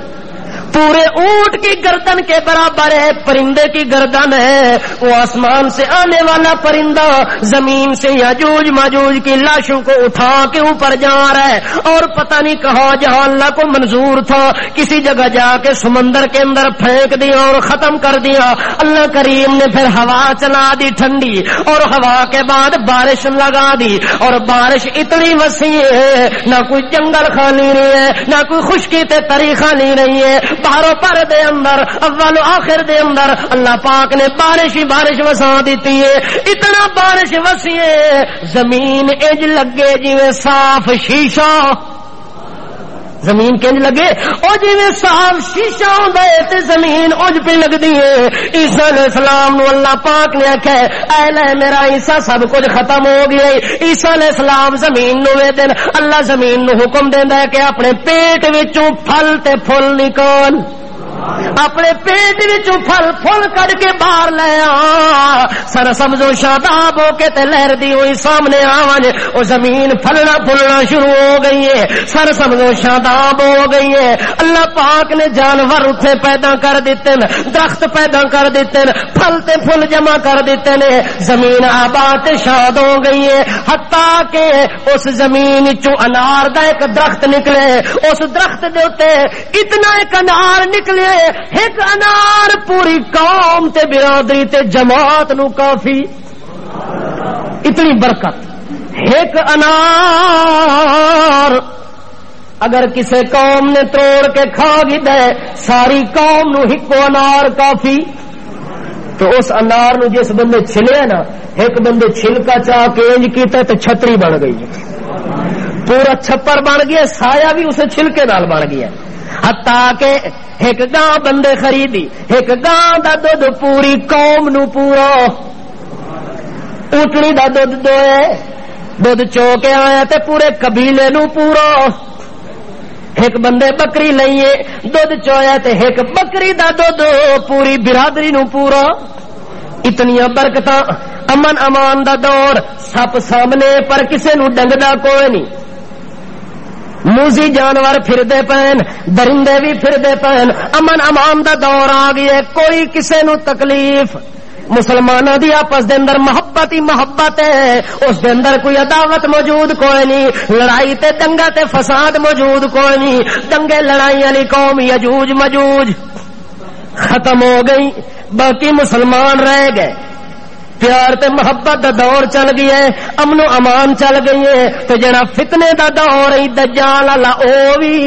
پورے اونٹ کی گردن کے برابر ہے پرندے کی گردن ہے وہ آسمان سے آنے والا پرندہ زمین سے یاجوج ماجوج کی لاشوں کو اٹھا کے اوپر جا رہا ہے اور پتہ نہیں کہاں جہاں اللہ کو منظور تھا کسی جگہ جا کے سمندر کے اندر پھینک دیا اور ختم کر دیا اللہ کریم نے پھر ہوا چلا دی ٹھنڈی اور ہوا کے بعد بارش لگا دی اور بارش اتنی وسیع ہے نہ کوئی جنگل خالی نہیں ہے نہ کوئی خشکی تے تری خالی نہیں ہے بارو پر دے اندر اول آخر دے اندر اللہ پاک نے بارش ہی بارش وسا دیتی ہے اتنا بارش وسیع ہے زمین اج لگے جویں صاف شیشہ زمین کنج لگے او جویں صاف شیشہ ہوندا ہے تے زمین اج پہ لگدی ہے عیسیٰ علیہ السلام نو اللہ پاک نے آکھیا اے لے میرا عیسیٰ سب کچھ ختم ہو گیا ہے عیسیٰ علیہ السلام زمین نو وے دین اللہ زمین نو حکم دیندا ہے کہ اپنے پیٹ وچوں پھل تے پھل نکال اپنے پیٹ وچوں پھل پھل کڈ کے باہر لے آ سر سبزو شاداب ہو کے تے لہر دی ہوئی سامنے آویں او زمین پھلنا پھلنا شروع ہو گئی ہے سر سبزو شاداب ہو گئی ہے اللہ پاک نے جانور اتنے پیدا کر دیتے ہیں درخت پیدا کر دیتے ہیں پھل تے پھل جمع کر دیتے ہیں زمین آباد شاد ہو گئی ہے حتیٰ کہ اس زمین چوں انار دا ایک درخت نکلے اس درخت دے اوتے اتنا ایک انار نکلے ایک انار پوری قوم تے برادری تے جماعت نو کافی اتنی برکت ایک انار اگر کسے قوم نے توڑ کے کھا گی دے ساری قوم نو ہکو انار کافی تو اس انار نو جس بندے چھلے نا ایک بندے چھلکا چاہ کے انج کیتا تو چھتری بن گئی پورا چھپر بن گیا سایہ بھی اسے چھلکے نال بن گیا حتیٰ کہ ایک گاں بندے خریدی ایک گاں دا دودھ پوری قوم نو پورا اونٹنی دا دودھ دوئے دودھ چو کے آیا تے پورے قبیلے نو پورا ایک بندے بکری لئیے دودھ چویا تے ایک بکری دا دودھ پوری برادری نو پورا اتنی برکتاں امن امان دا دور سپ سامنے پر کسے نو ڈنگدا کوئی نہیں موزی جانور پھردے پین درندے بھی پھردے پین امن امان دا دور آ گیا کوئی کسے نو تکلیف مسلمانوں دی آپس دے اندر محبت ہی محبت ہے اس دے اندر کوئی عداوت موجود کوئی نہیں لڑائی تے دنگا تے فساد موجود کوئی نہیں دنگے لڑائی والی قوم یجوج مجوج ختم ہو گئی باقی مسلمان رہ گئے پیار تے محبت دا دور چل گیا ہے، امن و امان چل گئی ہے، تے جڑا فتنے دا دور ہے دجال والا او بھی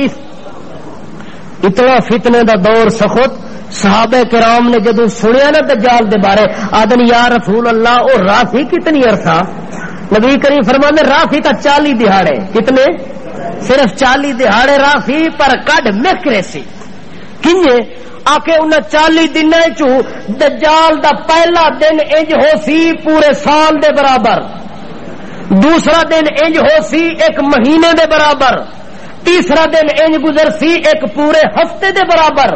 اتنا فتنے دا دور سخت. صحابہ کرام نے جدو سنیا نا دجال دے بارے آدن یا رسول اللہ او رافی کتنی عرصہ؟ نبی کریم فرمانے رافی کا 40 دہاڑے. کتنے؟ صرف 40 دہاڑے رافی پر کڈ مکرے سی. کنجے آکے انہیں 40 دن چو دجال دا پہلا دن انج ہو سی پورے سال دے برابر، دوسرا دن انج ہو سی ایک مہینے دے برابر، تیسرا دن انج گزر سی ایک پورے ہفتے دے برابر،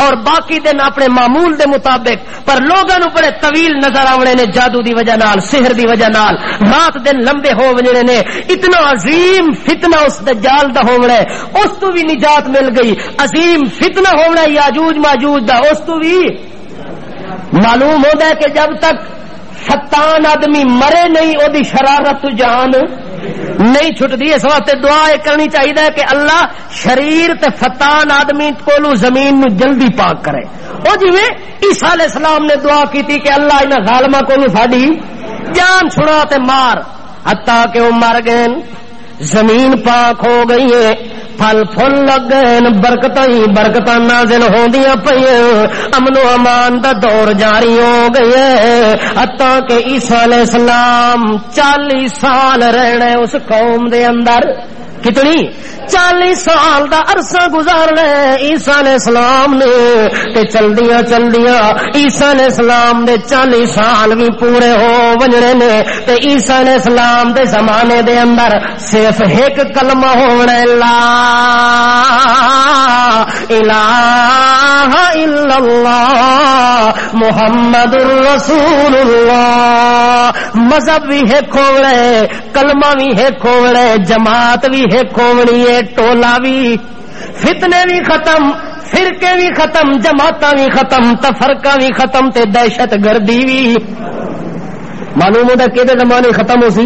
اور باقی دن اپنے معمول دے مطابق. پر لوگاں نو بڑے طویل نظر آونے نے جادو دی وجہ نال، سحر دی وجہ نال، رات دن لمبے ہو وجنے نے. اتنا عظیم فتنہ اس دجال دا ہونا ہے، اس تو بھی نجات مل گئی. عظیم فتنہ ہونا ہے یاجوج ماجوج دا، اس تو بھی معلوم ہوتا ہے کہ جب تک فتان آدمی مرے نہیں او دی شرارت تو جان نہیں چھٹتی. اس واسطے دعا کرنی چاہیے کہ اللہ شریر تے فتان آدمی کو زمین نو جلدی پاک کرے. او جی عیسیٰ علیہ السلام نے دعا کی تھی کہ اللہ انہاں ظالماں کو ساڈی جان چھڑا تے مار، حتیٰ کہ وہ مر گئے، زمین پاک ہو گئی ہے، پھل پھل لگ گئے، برکتاں ہی برکتاں نازل ہوندیاں پئیاں، امن و امان دا دور جاری ہو گیا ہے. حتیٰ کہ عیسیٰ علیہ السلام 40 سال رہنا ہے اس قوم دے اندر. کتنی؟ 40 سال دا عرصہ گزارنا ہے عیسیٰ علیہ السلام نے. تے چلدیاں چلدیاں عیسیٰ علیہ السلام دے 40 سال بھی پورے ہو وجنے نے. تے عیسیٰ علیہ السلام دے زمانے دے اندر صرف ایک کلمہ ہونا ہے، لا الہ الا اللہ محمد رسول اللہ. مذہب بھی ایک ہونا ہے، کلمہ بھی ایک ہونا ہے، جماعت بھی ایک ہونی ہے، ٹولا بھی، فتنے بھی ختم، فرقے بھی ختم، جماعتاں بھی ختم، تفرقہ بھی ختم، تے دہشت گردی بھی. معلوم ہوتا کہ زمانے ختم ہو سی؟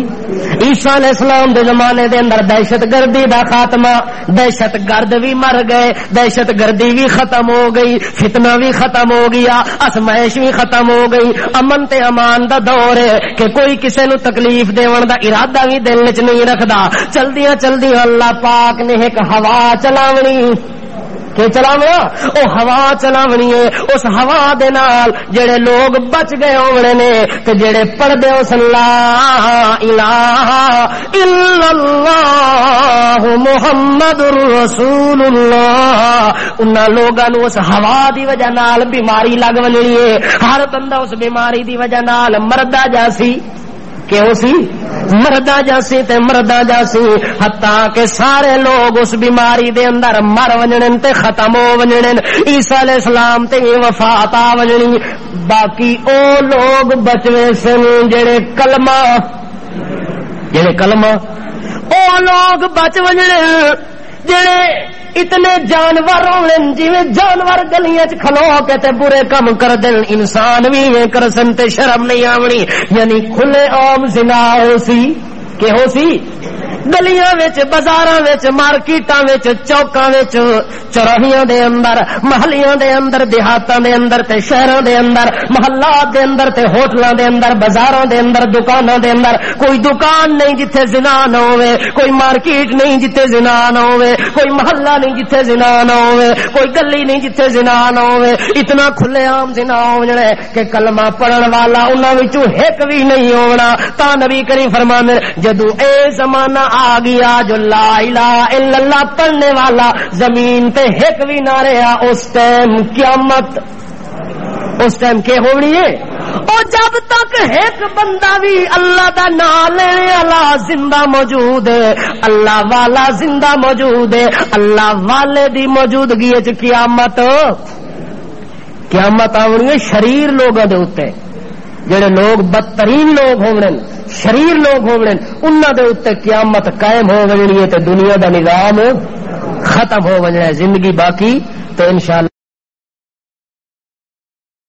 عیسیٰ علیہ السلام دے زمانے دے اندر دہشت گردی دا خاتمہ، دہشت گرد بھی مر گئے، دہشت گردی بھی ختم ہو گئی، فتنہ بھی ختم ہو گیا، آزمائش بھی ختم ہو گئی، امن تے امان دا دور ہے کہ کوئی کسے نو تکلیف دیون دا ارادہ بھی دل وچ نہیں رکھدا. چلدیاں چلدیاں اللہ پاک نے ایک ہوا چلاونی، کہ چلاونا او ہوا چلاونی ہے. اس ہوا دے نال جڑے لوگ بچ گئے ہونے نے تے جڑے پڑھ دے اس لا الہ الا اللہ محمد رسول اللہ، انہاں لوگاں نو اس ہوا دی وجہ نال بیماری لگ ونی ہے. ہر بندہ اس بیماری دی وجہ نال مردا جاسی کہ ہو سی، مردا جاسی تے مردا جاسی، حتیٰ کہ سارے لوگ اس بیماری دے اندر مر ونجن تے ختم ہو ونجن. عیسیٰ علیہ السلام تے وفات آ ونجنی. باقی او لوگ بچوے سن جڑے کلمہ او لوگ بچ ونجن جڑے اتنے جانور ہونے جویں جانور گلیاں چ کھلو کے تے برے کم کر دین، انسان بھی یہ کر سن تے شرم نہیں آونی. یعنی کھلے عام زنا ہو سی کہ ہو سی گلیاں وچ، بازاراں وچ، مارکیٹاں وچ، چوکاں وچ، چوراہیاں دے اندر، محلیاں دے اندر، دیہاتاں دے اندر تے شہراں دے اندر، محلات دے اندر تے ہوٹلاں دے اندر، بازاراں دے اندر، دکاناں دے اندر. کوئی دکان نہیں جتھے زنا نہ ہوے، کوئی مارکیٹ نہیں جتھے زنا نہ ہوے، کوئی محلہ نہیں جتھے زنا نہ ہوے، کوئی گلی نہیں جتھے زنا نہ ہوے. اتنا کھلے عام زنا ہو جانا ہے کہ کلمہ پڑھن والا انہاں وچوں ایک بھی نہیں ہونا. تا نبی کریم فرمانے جدو اے زمانہ آ گیا جو لا الہ الا اللہ پڑھنے والا زمین تے ایک بھی نہ رہا، اس ٹائم قیامت، اس ٹائم کیا ہونی ہے. اور جب تک ایک بندہ بھی اللہ دا نام لینے والا زندہ موجود ہے، اللہ والا زندہ موجود ہے، اللہ والے دی موجودگی وچ قیامت آونی ہے. شریر لوگاں دے اوتے جڑے لوگ بدترین لوگ ہونے، شریر لوگ ہونے، انہاں دے اوتے قیامت قائم ہو ونجنی ہے تے دنیا دا نظام ختم ہو ونجنا ہے. زندگی باقی تو انشاءاللہ